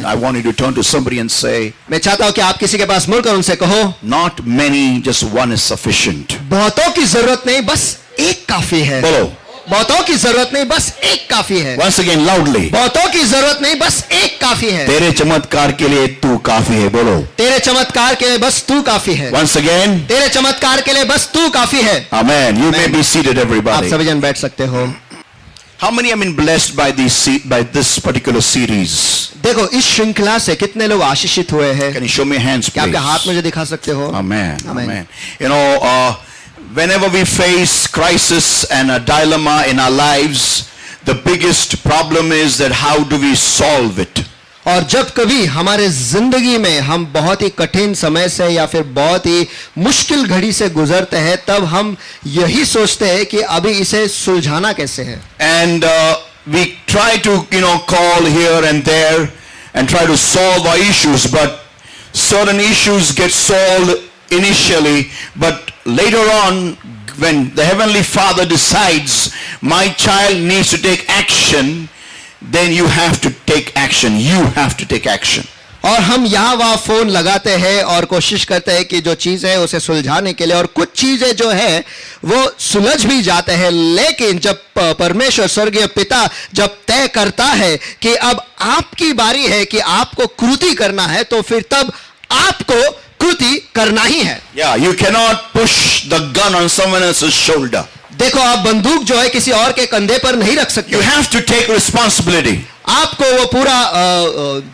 I want you to turn to somebody and say, मैं चाहता हूं कि आप किसी के पास मुड़कर उनसे कहो, not many, just one is sufficient. बहुतों की जरूरत नहीं, बस एक काफी है। बोलो। बहुतों की जरूरत नहीं, बस एक काफी है। Once again, loudly. बहुतों की जरूरत नहीं, बस एक काफी है। तेरे चमत्कार के लिए तू काफी है। बोलो। तेरे चमत्कार के लिए बस तू काफी है। Once again. तेरे चमत्कार के लिए बस तू काफी है। Amen. You may be seated, आप everybody. सभी जन बैठ सकते हो। How many have been blessed by this particular series? देखो, इस श्रृंखला से कितने लोग आशीषित हुए हैं? Can you show me hands, क्या आपके please? हाथ मुझे दिखा सकते हो? Amen. Amen. Amen. You know, whenever we face crisis and a dilemma in our lives, the biggest problem is that how do we solve it? और जब कभी हमारे जिंदगी में हम बहुत ही कठिन समय से या फिर बहुत ही मुश्किल घड़ी से गुजरते हैं, तब हम यही सोचते हैं कि अभी इसे सुलझाना कैसे है। And we try to, call here and there and try to solve our issues, but certain issues get solved initially, but later on, when the Heavenly Father decides, my child needs to take action, then you have to take action. You have to take action. और हम यहाँ वहाँ phone लगाते हैं और कोशिश करते हैं कि जो चीज है उसे सुलझाने के लिए, और कुछ चीजें जो है वो सुलझ भी जाते हैं, लेकिन जब परमेश्वर स्वर्गीय पिता जब तय करता है कि अब आपकी बारी है कि आपको कृति करना है, तो फिर तब आपको कृति करना ही है। Yeah, you cannot push the gun on someone else's shoulder. देखो, आप बंदूक जो है किसी और के कंधे पर नहीं रख सकते। You have to take responsibility. आपको वो पूरा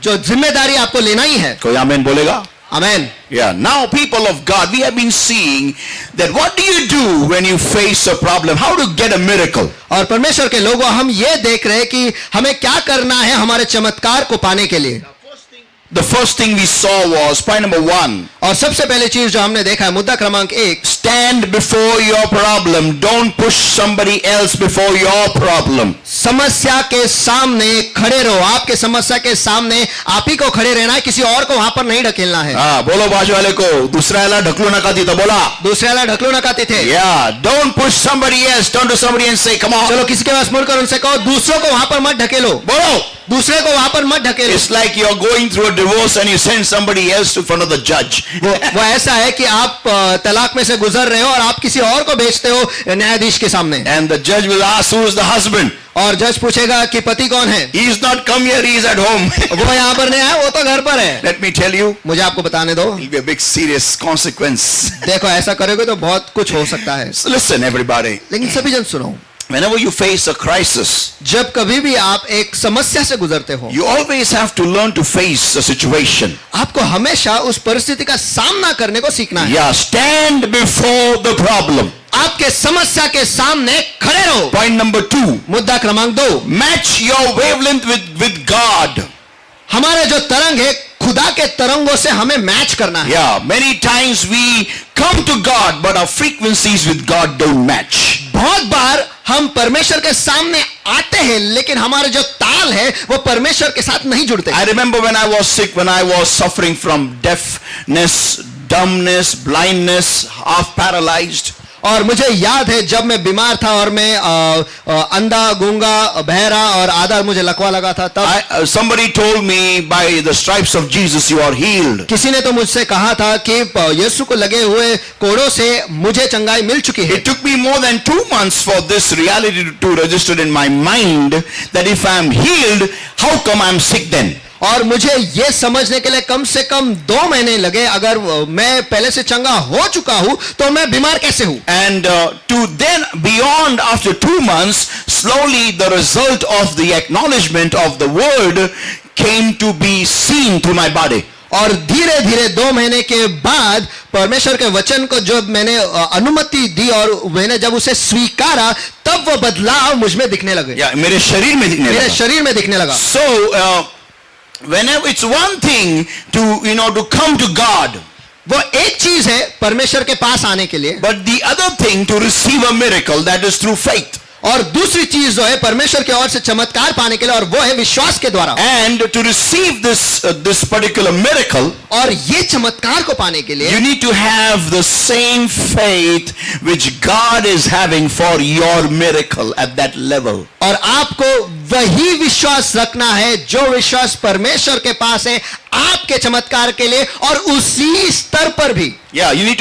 जो जिम्मेदारी आपको लेना ही है। कोई आमीन बोलेगा? आमीन। Yeah, now people of God, we have been seeing that what do you do when you face a problem? How to get a miracle? और परमेश्वर के लोगों, हम ये देख रहे हैं कि हमें क्या करना है हमारे चमत्कार को पाने के लिए। The first thing we saw was point number 1. और सबसे पहले चीज जो हमने देखा है, मुद्दा क्रमांक 1, stand before your problem. Don't push somebody else before your problem. समस्या के सामने खड़े रहो। आपके समस्या के सामने आप ही को खड़े रहना है, किसी और को वहां पर नहीं ढकेलना है। हाँ, बोलो बाजू वाले को, दूसरा वाला ढकलो ना कहती तो बोला, दूसरे वाला ढकलो ना कहते थे। Yeah, don't push somebody else. Turn to somebody and say, come on. चलो किसी के पास मुड़कर उनसे कहो, दूसरों को वहां पर मत ढकेलो। बोलो। दूसरे को वहां पर मत ढकेलो। It's like you're going through a divorce and you send somebody else to front of the judge. वो ऐसा है कि आप तलाक में से गुजर रहे हो और आप किसी और को भेजते हो न्यायाधीश के सामने। And the judge will ask, who is the husband? और जज पूछेगा कि पति कौन है। He is not come here, he is at home. वो यहाँ पर नहीं आया, वो तो घर पर है। Let me tell you, मुझे आपको बताने दो, it will be a big serious consequence. देखो ऐसा करोगे तो बहुत कुछ हो सकता है। So listen, everybody. लेकिन सभी जन सुनो, Whenever you face a crisis, जब कभी भी आप एक समस्या से गुजरते हो, you always have to learn to face a situation. आपको हमेशा उस परिस्थिति का सामना करने को सीखना है। Yeah, stand before the problem. आपके समस्या के सामने खड़े रहो। Point number 2. मुद्दा क्रमांक 2, Match your wavelength with God. हमारे जो तरंग है खुदा के तरंगों से हमें मैच करना है। Yeah, many times we come to God, but our frequencies with God don't match. बहुत बार हम परमेश्वर के सामने आते हैं, लेकिन हमारे जो ताल है वो परमेश्वर के साथ नहीं जुड़ते। I remember when I was sick, when I was suffering from deafness, dumbness, blindness, half paralyzed. और मुझे याद है जब मैं बीमार था और मैं अंधा, गूंगा, बहरा और आधा मुझे लकवा लगा था, तब somebody told me, by the stripes of Jesus you are healed. किसी ने तो मुझसे कहा था कि यीशु को लगे हुए कोड़ों से मुझे चंगाई मिल चुकी है। It took me more than 2 months for this reality to register in my mind that if I am healed, how come I am sick then? और मुझे ये समझने के लिए कम से कम 2 महीने लगे, अगर मैं पहले से चंगा हो चुका हूं तो मैं बीमार कैसे हूं। And to then beyond, after 2 months, slowly the result of the acknowledgement of the word came to be seen through my body. और धीरे धीरे 2 महीने के बाद परमेश्वर के वचन को जब मैंने अनुमति दी और मैंने जब उसे स्वीकारा, तब वो बदलाव मुझ में दिखने लगे। मेरे शरीर में दिखने लगा। मेरे शरीर में दिखने लगा। So whenever it's one thing to come to God, वो एक चीज है परमेश्वर के पास आने के लिए, but the other thing to receive a miracle, that is through faith. और दूसरी चीज जो है परमेश्वर की ओर से चमत्कार पाने के लिए, और वो है विश्वास के द्वारा। And to receive this particular miracle, और ये चमत्कार को पाने के लिए you need to have the same faith which God is having for your miracle at that level. और आपको वही विश्वास रखना है जो विश्वास परमेश्वर के पास है आपके चमत्कार के लिए, और उसी स्तर पर भी। Yeah, you need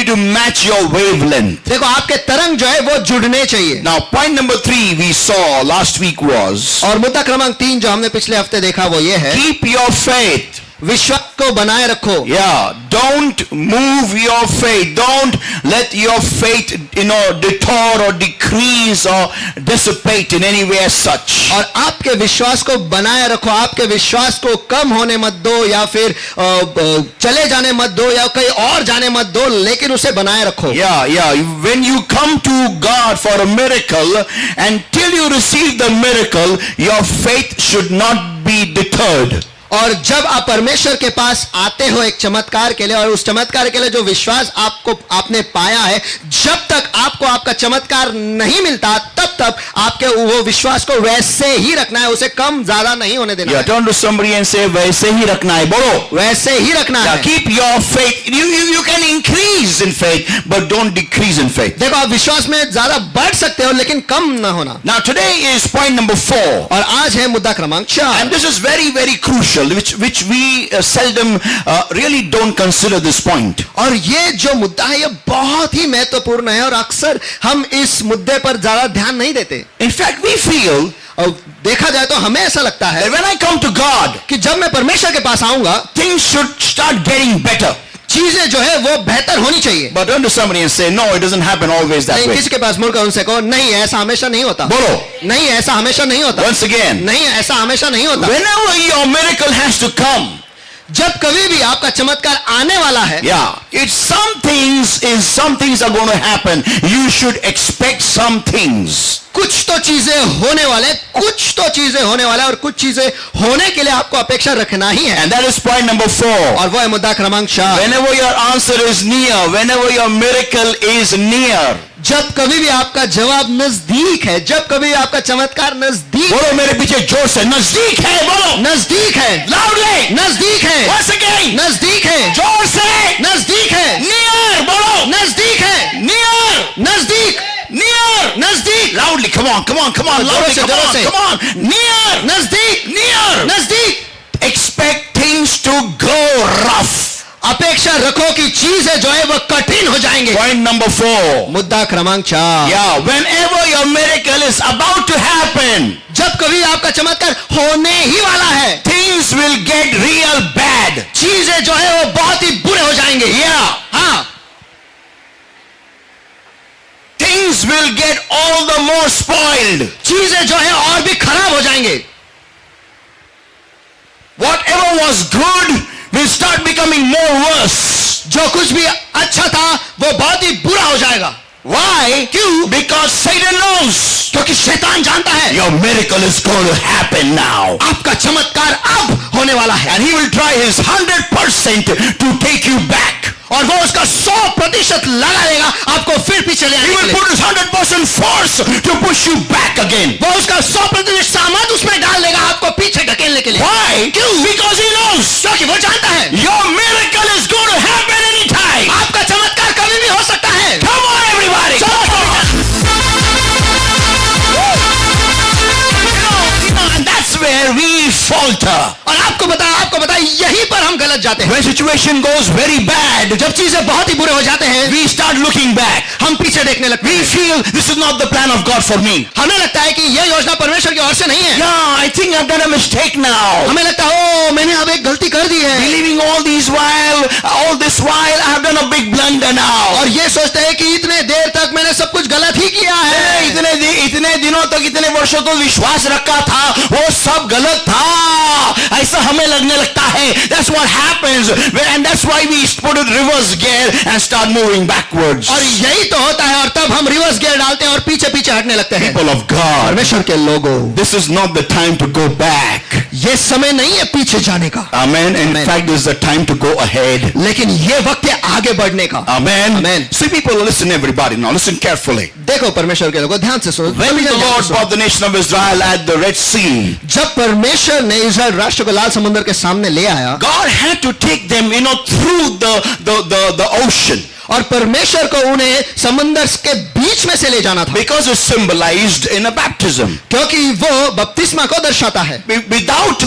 to match your wavelength. देखो, आपके तरंग जो है वो जुड़ने चाहिए। Now, point number 3 we saw last week was, और मुद्दा क्रमांक 3 जो हमने पिछले हफ्ते देखा वो ये है, keep your faith. विश्वास को बनाए रखो। Yeah, don't move your faith. Don't let your faith, detour or decrease or dissipate in any way as such. और आपके विश्वास को बनाए रखो, आपके विश्वास को कम होने मत दो, या फिर चले जाने मत दो, या कहीं और जाने मत दो, लेकिन उसे बनाए रखो। Yeah. When you come to God for a miracle, until you receive the miracle, your faith should not be deterred. और जब आप परमेश्वर के पास आते हो एक चमत्कार के लिए, और उस चमत्कार के लिए जो विश्वास आपने पाया है, जब तक आपको आपका चमत्कार नहीं मिलता तब तक आपके वो विश्वास को वैसे ही रखना है, उसे कम ज्यादा नहीं होने देना है। Turn to somebody and say, वैसे ही रखना है, बोलो, वैसे ही रखना है। Keep your faith. You can increase in faith, but don't decrease in faith. देखो, आप विश्वास में ज्यादा बढ़ सकते हो लेकिन कम ना होना। Now today is point number 4. और आज है मुद्दा क्रमांक 4, and this is very very crucial, which we seldom really don't consider this point. और ये जो मुद्दा है ये बहुत ही महत्वपूर्ण है, और अक्सर हम इस मुद्दे पर ज्यादा ध्यान नहीं देते। In fact, we feel, और देखा जाए तो हमें ऐसा लगता है that when I come to God, कि जब मैं परमेश्वर के पास आऊंगा things should start getting better. चीजें जो है वो बेहतर होनी चाहिए। But turn to somebody and say, no, it doesn't happen always that नहीं, way. किसी के पास मुड़कर उनसे कहो, नहीं ऐसा हमेशा नहीं होता। बोलो, नहीं ऐसा हमेशा नहीं होता। once again, नहीं ऐसा हमेशा नहीं होता। whenever your miracle has to come, जब कभी भी आपका चमत्कार आने वाला है, some things are going to happen. You should expect some things. कुछ तो चीजें होने वाले, और कुछ चीजें होने के लिए आपको अपेक्षा रखना ही है। And that is point number 4. और वो है मुद्दा क्रमांक 4। Whenever your answer is near, whenever your miracle is near, जब कभी भी आपका जवाब नजदीक है, जब कभी भी आपका चमत्कार नजदीक, बोलो मेरे पीछे जोर से, नजदीक है, बोलो, नजदीक है, loudly, नजदीक है, once again, नजदीक है, जोर से, नजदीक है, near, बोलो, नजदीक है, near, नजदीक, near, नजदीक, loudly, come on, loudly, come on, near, नजदीक, near, नजदीक। expect things to go rough. अपेक्षा रखो कि चीजें जो है वो कठिन हो जाएंगे। Point number 4. मुद्दा क्रमांक 4। Whenever your miracle is about to happen, जब कभी आपका चमत्कार होने ही वाला है, things will get real bad. चीजें जो है वो बहुत ही बुरे हो जाएंगे। हाँ, things will get all the more spoiled. चीजें जो है और भी खराब हो जाएंगे। Whatever was good will start becoming more worse. जो कुछ भी अच्छा था वो बहुत ही बुरा हो जाएगा। Why? क्यों? Because Satan knows. क्योंकि शैतान जानता है Your miracle is going to happen now. आपका चमत्कार अब होने वाला है, And he will try his 100% to take you back. और वो उसका 100% लगा लेगा आपको फिर पीछे ले He आने के will लिए। put his 100% force to push you back again. वो उसका 100% सामर्थ उसमें डाल देगा आपको पीछे ढकेलने के लिए। Why? क्यों? Because he knows. क्योंकि वो जानता है Your miracle is going to happen anytime. आपका चमत्कार कभी भी हो सकता है। Come on, everybody. चलो, And that's where we falter. और आपको पता यहीं पर हम गलत जाते हैं। When situation goes very bad, जब चीजें बहुत ही बुरे हो जाते हैं, we start looking back. हम पीछे देखने लगते We हैं। feel this is not the plan of God for me. हमें लगता है कि यह योजना परमेश्वर की ओर से नहीं है। Yeah, I think I've done a mistake now. हमें लगता है ओ मैंने अब एक गलती कर दी है, Believing all this while, I have done a big blunder now. और ये सोचते हैं कि इतने देर तक मैंने सब कुछ गलत ही किया है। इतने दिनों तक, इतने वर्षों तक विश्वास रखा था, वो सब गलत था, ऐसा हमें लगने लगता है। That's what happens, and that's why we put it reverse gear and start moving backwards. और यही तो होता है, और तब हम रिवर्स गियर डालते हैं और पीछे पीछे हटने लगते हैं। People of God, परमेश्वर के लोगों, this is not the time to go back. ये समय नहीं है पीछे जाने का। Amen. In Amen. fact, this is the time to go ahead. लेकिन ये वक्त है आगे बढ़ने का। Amen. Amen. See, people, listen, everybody. Now, listen carefully. देखो परमेश्वर के लोगों, ध्यान से सुनो। When the Lord brought the nation of Israel at the Red Sea, जब परमेश्वर ने इस्राएल राष्ट्र को लाल समुद्र के सामने ले आया, God had to take them, through the ocean. और परमेश्वर को उन्हें समुद्र के बीच में से ले जाना था, Because it's symbolized in a baptism. क्योंकि वो बपतिस्मा को दर्शाता है। Without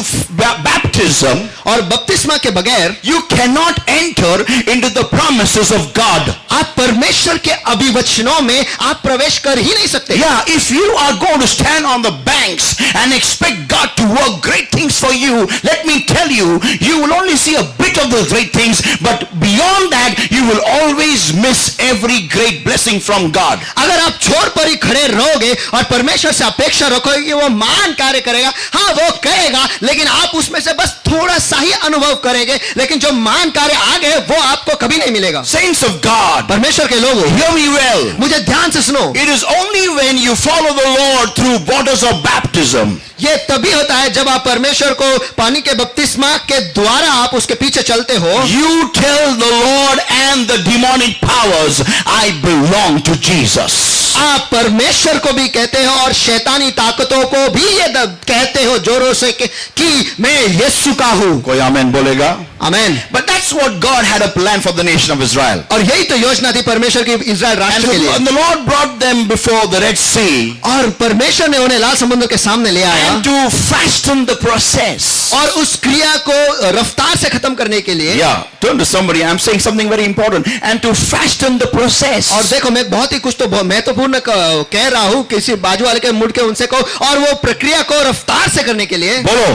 baptism, और बपतिस्मा के बगैर you cannot enter into the promises of God. आप परमेश्वर के अभिवचनों में आप प्रवेश कर ही नहीं सकते। Yeah, if you are going to stand on the banks and expect God to work great things for you, let me tell you, you will only see a bit of those great things, but beyond that, you will always miss every great blessing from God. अगर आप छोर पर ही खड़े रहोगे और परमेश्वर से अपेक्षा रखोगे कि वो महान कार्य करेगा, हाँ वो करेगा, लेकिन आप उसमें से बस थोड़ा सा ही अनुभव करेंगे, लेकिन जो महान कार्य आगे वो आपको कभी नहीं मिलेगा। Saints of God, परमेश्वर के लोगों, hear me well. मुझे ध्यान से सुनो, It is only when you follow the Lord through waters of baptism, ये तभी होता है जब आप परमेश्वर को पानी के बपतिस्मा के द्वारा आप उसके पीछे चलते हो। you tell the Lord and the demonic powers, I belong to Jesus. आप परमेश्वर को भी कहते हो और शैतानी ताकतों को भी ये कहते हो जोरों से कि मैं यीशु का हूं। कोई आमेन बोलेगा? आमेन। But that's what God had a plan for the nation of Israel. और यही तो योजना थी परमेश्वर की इज़राइल राष्ट्र के लिए। And the Lord brought them before the Red Sea. और परमेश्वर ने उन्हें लाल समुद्र के सामने ले आया And to fasten the process. और उस क्रिया को रफ्तार से खत्म करने के लिए। Yeah, turn to somebody. I'm saying something very important. And to fasten the process. और देखो मैं बहुत ही कुछ तो महत्वपूर्ण कह रहा हूँ, किसी बाजू वाले के मुड़ के उनसे को, और वो प्रक्रिया को रफ्तार से करने के लिए बोलो,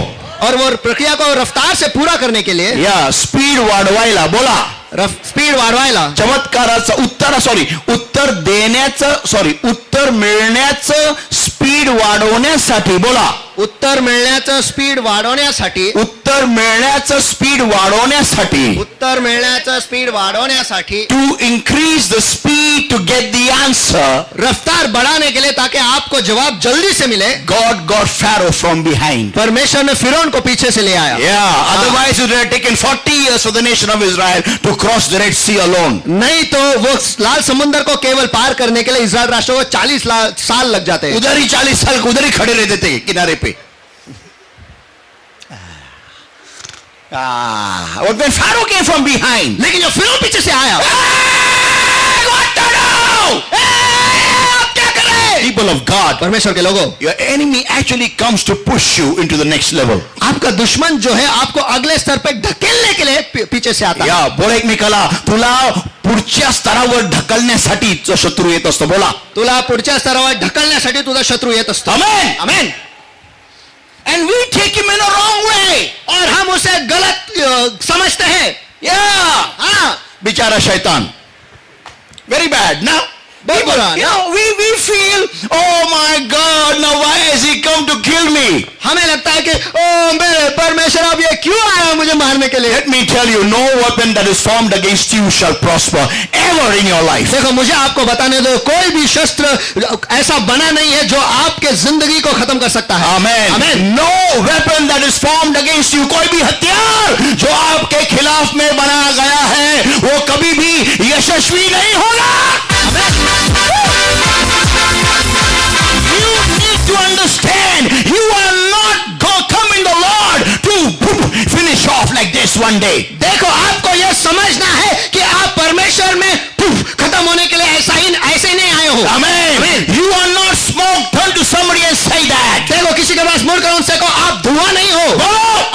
और वो प्रक्रिया को रफ्तार से पूरा करने के लिए या स्पीड वाढवायला बोला, स्पीड वाढवायला, चमत्काराचं उत्तर मिळण्याचं स्पीड वाढवण्यासाठी बोला, उत्तर मिळण्याचं स्पीड वाढवण्यासाठी, उत्तर मिळण्याचं स्पीड वाढवण्यासाठी, उत्तर मिळण्याचं स्पीड वाढवण्यासाठी, to increase the speed to get the answer, रफ्तार बढ़ाने के लिए ताकि आपको जवाब जल्दी से मिले, God got Pharaoh from behind. परमेश्वर ने फिरौन को पीछे से ले आया। Yeah, otherwise it would have taken 40 years for the nation of Israel to cross the Red Sea alone. नहीं तो वो लाल समुद्र को केवल पार करने के लिए इज़राइल राष्ट्र को 40 साल लग जाते हैं। उधर ही 40 साल उधर ही खड़े रहते थे किनारे पे। But when Pharaoh came from behind, लेकिन जो फिरौन पीछे से आया, what to do? आप क्या करें? People of God, परमेश्वर के लोगों, your enemy actually comes to push you into the next level. आपका दुश्मन जो है आपको अगले स्तर पे ढकेलने के लिए पीछे से आता है। या बोला एकमेकाला, तुला पुढच्या स्तरावर ढकलण्यासाठी शत्रू येत असतो, बोला, तुला पुढच्या स्तरावर ढकलण्यासाठी तुझा शत्रू येत असतो। आमेन, आमेन। and we take him in a wrong way, और हम उसे गलत समझते हैं। yeah, हाँ, बेचारा शैतान, very bad. Now बहुत बुरा। we feel, oh my God, now why has he come to kill me? हमें लगता है कि ओ मेरे परमेश्वर अब ये क्यों आया मुझे मारने के लिए। Let me tell you, no weapon that is formed against you shall prosper ever in your life. देखो मुझे आपको बताने दो, कोई भी शस्त्र ऐसा बना नहीं है जो आपके जिंदगी को खत्म कर सकता है। Amen. Amen. No weapon that is formed against you, कोई भी हथियार जो आपके खिलाफ में बनाया गया है वो कभी भी यशस्वी नहीं होगा। You need to understand, you are not going to come in the Lord to finish off like this one day. देखो आपको यह समझना है कि आप परमेश्वर में खत्म होने के लिए ऐसे ही नहीं आए हो। Amen. You are not smoke. Turn to somebody and say that. देखो किसी के पास मुड़कर उनसे कहो आप धुआं नहीं हो।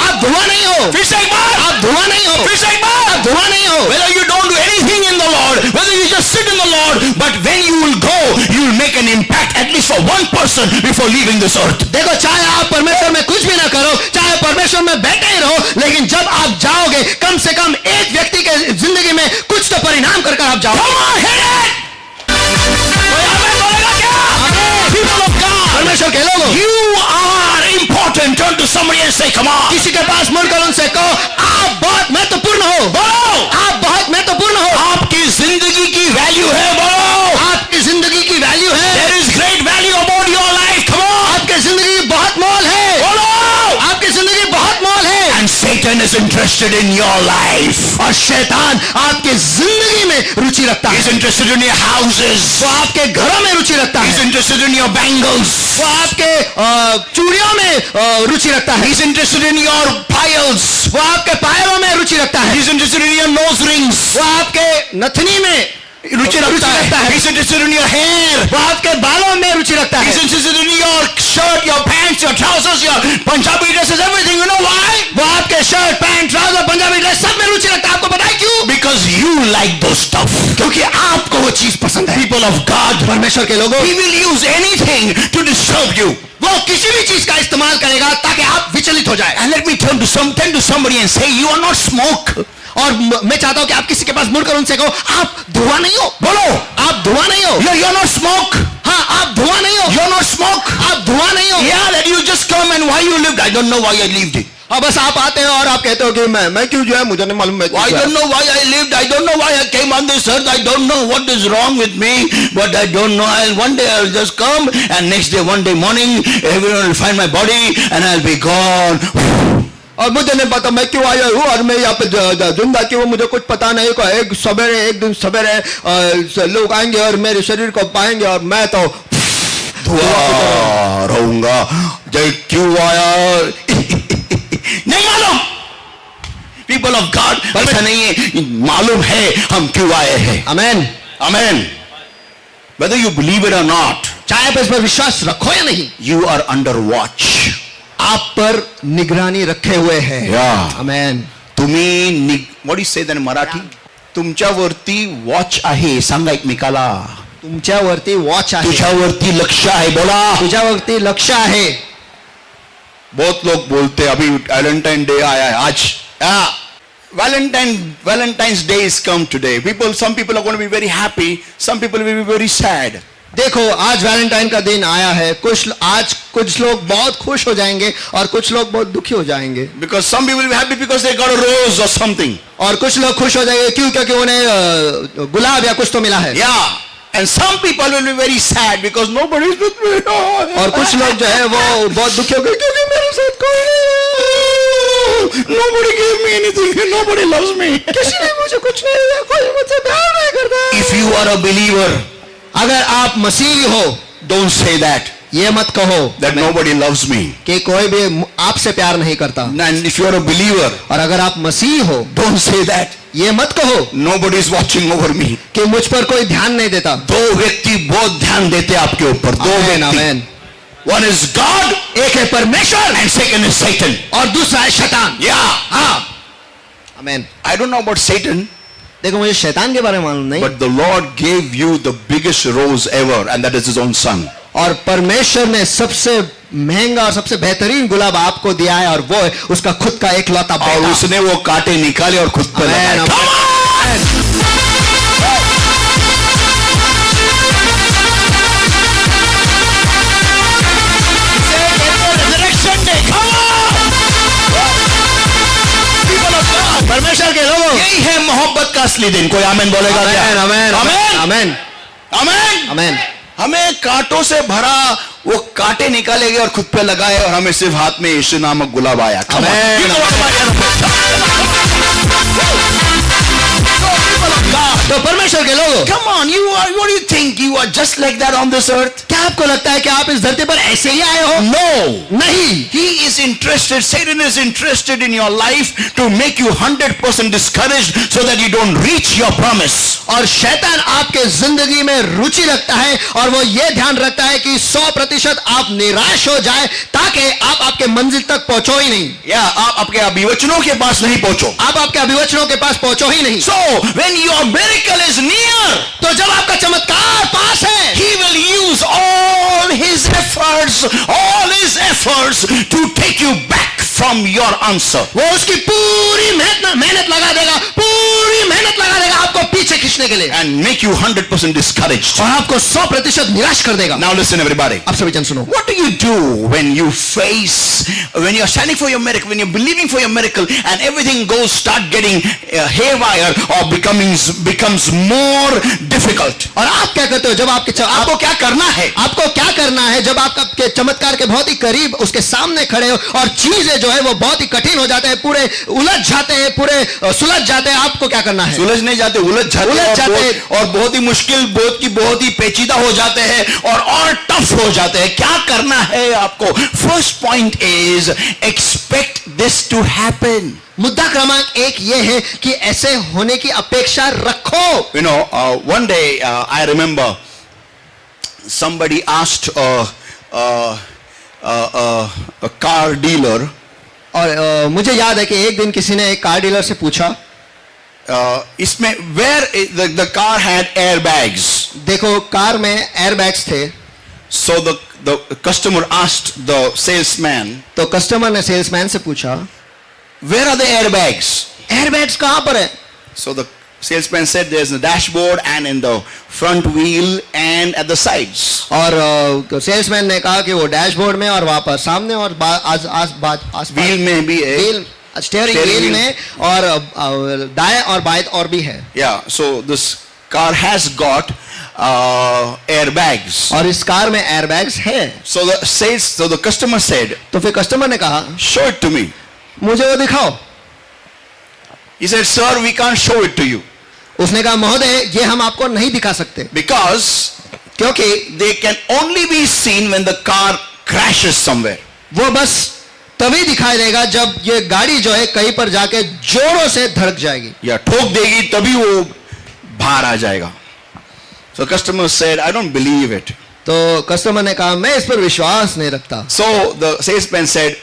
आप धुआं नहीं हो। फिर से एक बार। आप धुआं नहीं हो। फिर से एक बार। आप धुआं नहीं हो। Whether you don't do anything in the Lord, whether you just sit in the Lord, but when you will go, you will make an impact at least for one person before leaving this earth. देखो चाहे आप परमेश्वर में कुछ भी ना करो, चाहे परमेश्वर में बैठे ही रहो, लेकिन जब आप जाओगे कम से कम एक व्यक्ति के जिंदगी में कुछ तो परिणाम कर आप जाओ। Come on, hit it! कोई आमेन बोलेगा क्या? People of God, परमेश्वर के लोगों, you are important. Turn to somebody and say, come on. किसी के पास मुड़कर उनसे कहो आप बहुत महत्वपूर्ण हो। बोलो, आप बहुत महत्वपूर्ण हो। आपकी जिंदगी की वैल्यू है, बोलो, आपकी जिंदगी की वैल्यू है। there is great value about your life. Come on, आपकी जिंदगी बहुत मोल है। बोलो, आपकी जिंदगी बहुत मोल है। and Satan Satan is interested in your life. और शैतान आपके जिंदगी में रुचि रखता है। He's interested in your houses. वो आपके घरों में रुचि रखता He's है। interested in your bangles. वो आपके चूड़ियों में रुचि रखता है। He's interested in your piles. वो आपके पायरों में रुचि रखता है। He's interested in your nose rings. वो आपके नथनी में रुचि रखता है। He's interested in your hair. वो आपके बालों में रुचि रखता है। He's interested in your shirt, your pants, your trousers, your Punjabi dresses, everything. You know why? वो आपके shirt, pant, trouser, Punjabi dress सब में रुचि रखता है। आपको पता है क्यों? Because you like those stuff. क्योंकि आपको वो चीज पसंद है। People of God, परमेश्वर के लोगों, He will use anything to disturb you. वो किसी भी चीज का इस्तेमाल करेगा ताकि आप विचलित हो जाए। And let me turn to somebody and say, you are not smoke. और मैं चाहता हूं कि आप किसी के पास मुड़कर उनसे कहो, आप धुआं नहीं हो। बोलो, आप धुआं नहीं हो। you're not smoke. हाँ, आप धुआं नहीं हो। You're not smoke. आप धुआं नहीं हो। Yeah, that you just come and why you lived. I don't know why I lived. और बस आप आते हैं और आप कहते हो कि मैं क्यों जो है मुझे नहीं मालूम। I don't know why I lived. I don't know why I came on this earth. I don't know what is wrong with me. But I don't know. One day I'll just come and next day, one day morning, everyone will find my body and I'll be gone. और मुझे नहीं पता मैं क्यों आया हूँ और मैं यहाँ पे जिंदा क्यों, मुझे कुछ पता नहीं। एक दिन सवेरे लोग आएंगे और मेरे शरीर को पाएंगे और मैं तो धुआं रहूंगा। जय क्यों आया नहीं मालूम। People of God, ऐसा नहीं है, मालूम है हम क्यों आए हैं। आमेन, Amen. Whether you believe it or not, चाहे आप इस पर विश्वास रखो या नहीं, you are under watch. आप पर निगरानी रखे हुए हैं। Yeah. आमेन। तुम्ही what do you say that in Marathi? तुमच्यावरती वॉच आहे, सांगा एकमेकाला. तुमच्यावरती वॉच आहे, तुझ्यावरती लक्ष आहे, बोला. तुझ्यावरती लक्ष आहे। बहुत लोग बोलते हैं अभी वैलेंटाइन डे आया है आज. Valentine's Day is come today. Some people are going to be very happy. Some people will be very sad. देखो आज वैलेंटाइन का दिन आया है। कुछ लोग बहुत खुश हो जाएंगे और कुछ लोग बहुत दुखी हो जाएंगे। Because some people will be happy because they got a rose or something. और कुछ लोग खुश हो जाएंगे क्यों? क्योंकि उन्हें गुलाब या कुछ तो मिला है। Yeah. And some people will be very sad because nobody is with me. और कुछ लोग जो है वो बहुत दुखी हो गए क्योंकि मेरे साथ कोई नहीं। Nobody gave me anything. Nobody loves me. किसी ने मुझे कुछ नहीं दिया, कोई मुझसे प्यार नहीं करता। If you are a believer, अगर आप मसीही हो, don't say that. ये मत कहो That nobody loves me. कि कोई भी आपसे प्यार नहीं करता। And if you are a believer, और अगर आप मसीही हो, don't say that. ये मत कहो Nobody is watching over me. कि मुझ पर कोई ध्यान नहीं देता। दो व्यक्ति बहुत ध्यान देते आपके ऊपर. दो आमेन, व्यक्ति. आमेन। One is God, एक है परमेश्वर and second is Satan. और दूसरा है शैतान। Yeah. हाँ, आमेन। I don't know about Satan, देखो मुझे शैतान के बारे में मालूम नहीं, but the Lord gave you the biggest rose ever, and that is His own Son. और परमेश्वर ने सबसे महंगा और सबसे बेहतरीन गुलाब आपको दिया है और वो है उसका खुद का एक लौता और बेटा। उसने वो कांटे निकाले और खुद पे लगाए. आमेन, Come on! Amen. Resurrection day. Come on! People of God, परमेश्वर के लोगों, यही है मोहब्बत का असली दिन. कोई आमेन बोलेगा क्या? आमेन, आमेन, आमेन, आमेन, आमेन. आमेन। हमें कांटों से भरा वो कांटे निकाले गए और खुद पे लगाए और हमें सिर्फ हाथ में यीशु नामक गुलाब आया. Come on. Amen. You know what God. तो परमेश्वर के लोगों, Come on, what do you think? You are just like that on this earth? क्या आपको लगता है कि आप इस धरती पर ऐसे ही आए हो? No. नहीं। He is interested, Satan is interested in your life to make you 100% discouraged so that you don't reach your promise. और शैतान आपके जिंदगी में रुचि रखता है और वो ये ध्यान रखता है कि 100% आप निराश हो जाए ताकि आप आपके मंजिल तक पहुंचो ही नहीं। या आप आपके अभिवचनों के पास नहीं पहुंचो. आप आपके अभिवचनों के पास पहुंचो ही नहीं। So when your miracle is near, तो जब आपका चमत्कार पास है, he will use all his efforts to take you back from your answer. वो उसकी पूरी मेहनत लगा देगा, पूरी मेहनत लगा देगा आपको पीछे खींचने के लिए and make you 100% discouraged. और आपको 100% निराश कर देगा। Now listen everybody. आप सभी जन सुनो, What do you do when you face, when you are standing for your miracle, when you're believing for your miracle and everything start getting haywire or becomes more difficult? और आप क्या करते हो जब आपको क्या करना है? आपको क्या करना है जब आप आपके चमत्कार के बहुत ही करीब उसके सामने खड़े हो और चीजें जो है वो बहुत ही कठिन हो जाते हैं, पूरे उलझ जाते हैं, पूरे सुलझ जाते हैं, आपको क्या करना है? सुलझ नहीं जाते, उलझ जाते और बहुत ही मुश्किल, बहुत ही पेचीदा हो जाते हैं और टफ हो जाते हैं। क्या करना है आपको? First point is expect this to happen. मुद्दा क्रमांक 1 ये है कि ऐसे होने की अपेक्षा रखो। You know, one day I remember somebody asked a car dealer, और मुझे याद है कि एक दिन किसी ने एक कार डीलर से पूछा, इसमें where the car had airbags. देखो कार में एयरबैग्स थे। So the customer asked the salesman, तो कस्टमर ने सेल्समैन से पूछा, where are the airbags? Airbags कहां पर है? So the salesman said there's a dashboard and in the front wheel and at the sides. और सेल्समैन ने कहा कि वो डैशबोर्ड में और वहां पर सामने और आस Wheel में भी है. व्हील, स्टीयरिंग व्हील में और दाएं और बाएं और भी है। Yeah, so this car has got airbags. और इस कार में एयरबैग्स है। So the customer said, तो फिर कस्टमर ने कहा, show it to me. मुझे वो दिखाओ। He said, sir, we can't show it to you उसने कहा, महोदय ये हम आपको नहीं दिखा सकते, because क्योंकि they can only be seen when the car crashes somewhere. वो बस तभी दिखाई देगा जब ये गाड़ी जो है कहीं पर जाके जोरों से धड़क जाएगी या ठोक देगी तभी वो बाहर आ जाएगा. So customer said, I don't believe it. तो कस्टमर ने कहा, मैं इस पर विश्वास नहीं रखता। So the salesman said,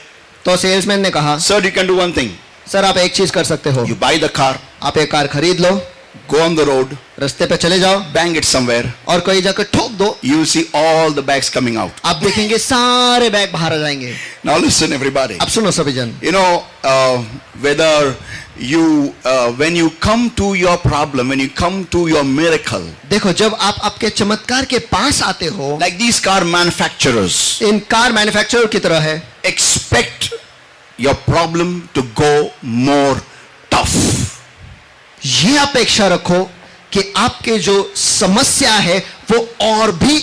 तो सेल्समैन ने कहा, sir, you can do one thing. Sir आप एक चीज कर सकते हो, You buy the car, आप एक कार खरीद लो, go on the road, रास्ते पे चले जाओ bang it somewhere. और कहीं जाकर ठोक दो, You will see all the bags coming out. आप देखेंगे सारे बैग बाहर आ जाएंगे। Now listen, everybody. अब सुनो सभी जन, You know, whether when you come to your problem, when you come to your miracle, देखो जब आप आपके चमत्कार के पास आते हो, like these car manufacturers, in car manufacturer की तरह है, expect your problem to go more tough. ये अपेक्षा रखो कि आपके जो समस्या है वो और भी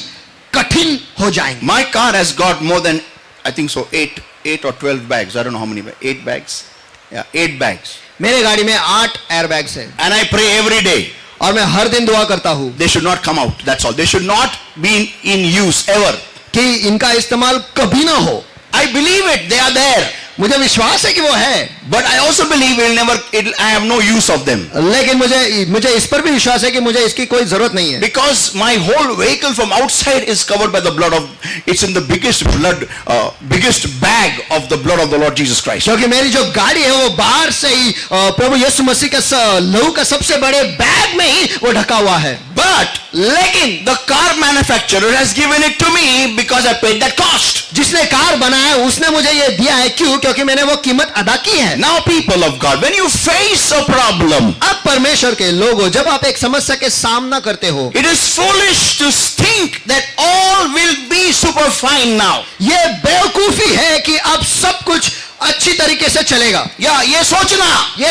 कठिन हो जाएंगे। My car has got more than, I think so, 8 or 12 bags. I don't know how many bags. 8 bags. Yeah, 8 bags. मेरे गाड़ी में 8 एयरबैग्स हैं And I pray every day. और मैं हर दिन दुआ करता हूँ They should not come out. That's all. They should not be in use ever. कि इनका इस्तेमाल कभी ना हो। I believe it. They are there. मुझे विश्वास है कि वो है, But I also believe I have no use of them. लेकिन मुझे इस पर भी विश्वास है कि मुझे इसकी कोई जरूरत नहीं है, Because my whole vehicle from outside is covered by the blood of, it's in the biggest bag of the blood of the Lord Jesus Christ. क्योंकि मेरी जो गाड़ी है वो बाहर से ही प्रभु यीशु मसीह के लहू का सबसे बड़े बैग में ही वो ढका हुआ है। But लेकिन the car manufacturer has given it to me because I paid that cost. जिसने कार बनाया उसने मुझे ये दिया है, क्यों? क्योंकि मैंने वो कीमत अदा की है। Now people of God, when you face a problem, अब परमेश्वर के लोगों, जब आप एक समस्या के सामना करते हो, it is foolish to think that all will be super fine now. ये बेवकूफी है कि अब सब कुछ अच्छी तरीके से चलेगा। या ये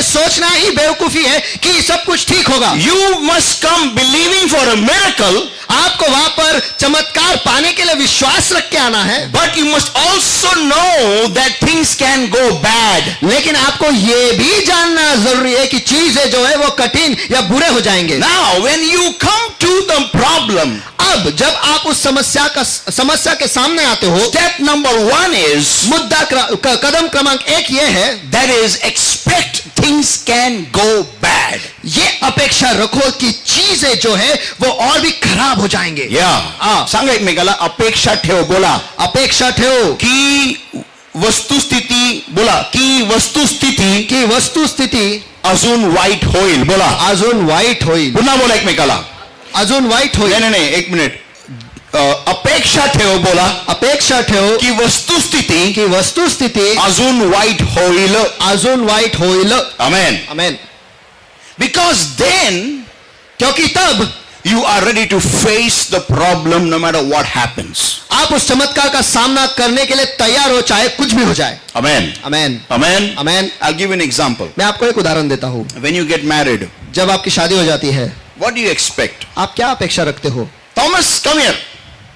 सोचना ही बेवकूफी है कि सब कुछ ठीक होगा। You must come believing for a miracle, आपको वहां पर चमत्कार पाने के लिए विश्वास रख के आना है, but you must also know that things can go bad. लेकिन आपको ये भी जानना जरूरी है कि चीजें जो है वो कठिन या बुरे हो जाएंगे। Now when you come to the problem, अब जब आप उस समस्या के सामने आते हो, step number 1 is, कदम क्रमांक 1 ये है, that is expect things can go bad. ये अपेक्षा रखो कि चीजें जो है वो और भी खराब हो जाएंगे। सांगा एकमेकाला अपेक्षा ठेव, बोला अपेक्षा ठेव की वस्तुस्थिती, बोला की वस्तुस्थिती अजून वाईट होईल, बोला अजून वाईट होईल, पुन्हा बोला एकमेकाला अजून वाईट होईल। नाही, एक मिनिट. अपेक्षा ठेव, बोला अपेक्षा ठेव की वस्तुस्थिती अजून वाईट होईल, आमेन. आमेन. Because then क्योंकि तब you are ready to face the problem no matter what happens. आप उस चमत्कार का सामना करने के लिए तैयार हो, चाहे कुछ भी हो जाए. Amen. Amen, Amen. Amen. I'll give you an example. मैं आपको एक उदाहरण देता हूँ. When you get married, जब आपकी शादी हो जाती है, what do you expect? आप क्या अपेक्षा रखते हो? Thomas, come here.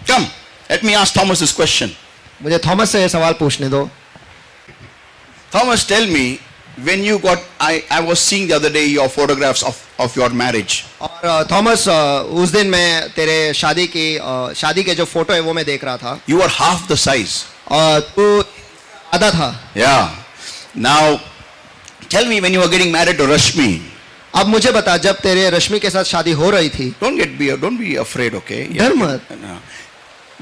Come. Let me ask Thomas this question. मुझे थॉमस से ये सवाल पूछने दो. Thomas, tell me, when you got, I was seeing the other day your photographs of your marriage. और थॉमस, उस दिन मैं तेरे शादी के जो फोटो है वो मैं देख रहा था. You were half the size. और तू आधा था. Yeah. Now, tell me when you were getting married to Rashmi. अब मुझे बता, जब तेरे रश्मि के साथ शादी हो रही थी, Don't be afraid, okay? डर मत. No.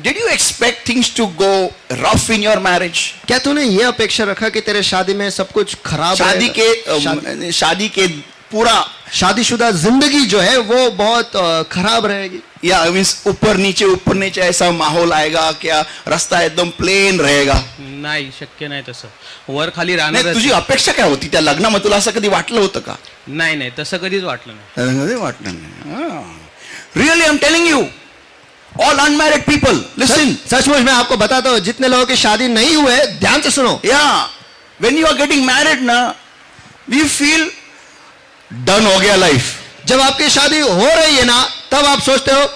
Did you expect things to go rough in your marriage? क्या तूने ये अपेक्षा रखा कि तेरे शादी में सब कुछ खराब रहेगा? शादी के पूरा शादीशुदा जिंदगी जो है वो बहुत खराब रहेगी. या मीन्स ऊपर नीचे ऐसा माहौल आएगा क्या? रास्ता एकदम प्लेन रहेगा? नाही, शक्य नाही तसं. वर खाली नाही, राहणार. तुझी अपेक्षा काय होती त्या लग्नामध्ये? तुला असं कधी वाटलं होतं का? नाही, तसं कधीच वाटलं नाही. कधी वाटलं नाही. Really, I'm telling you, all unmarried people, listen. सचमुच मैं आपको बताता हूँ, जितने लोगों की शादी नहीं हुए, ध्यान से सुनो. Yeah, when you are getting married ना, we feel done हो गया life. जब आपकी शादी हो रही है ना, तब आप सोचते हो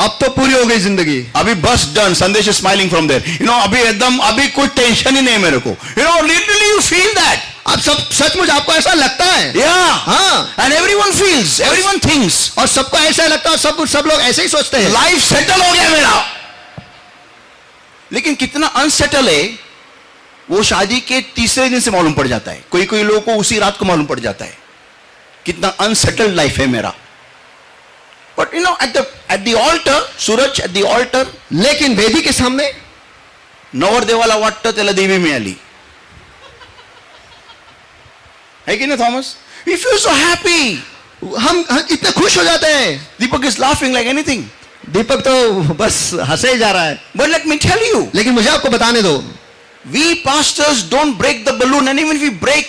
अब तो पूरी हो गई जिंदगी. अभी बस डन. संदेश is smiling from there. अभी कोई टेंशन ही नहीं मेरे को. Literally you feel that. अब सचमुच आपको ऐसा लगता है. Yeah. हाँ. And everyone feels, everyone thinks. और सबको ऐसा लगता है, सब लोग ऐसे ही सोचते हैं. लाइफ सेटल हो गया मेरा. लेकिन कितना अनसेटल है वो शादी के तीसरे दिन से मालूम पड़ जाता है. कोई लोगों को उसी रात को मालूम पड़ जाता है कितना अनसेटल्ड लाइफ है मेरा. But at the altar, Suraj at the altar, लेकिन वेदी के सामने नवरदेवाला वाटतं त्याला देवी मिळाली. है की नाही Thomas? We feel so happy. हम इतने खुश हो जाते हैं. Deepak is laughing like anything. दीपक तो बस हंसे ही जा रहा है. But let me tell you, लेकिन मुझे आपको बताने दो, we pastors don't break the balloon, and even if we break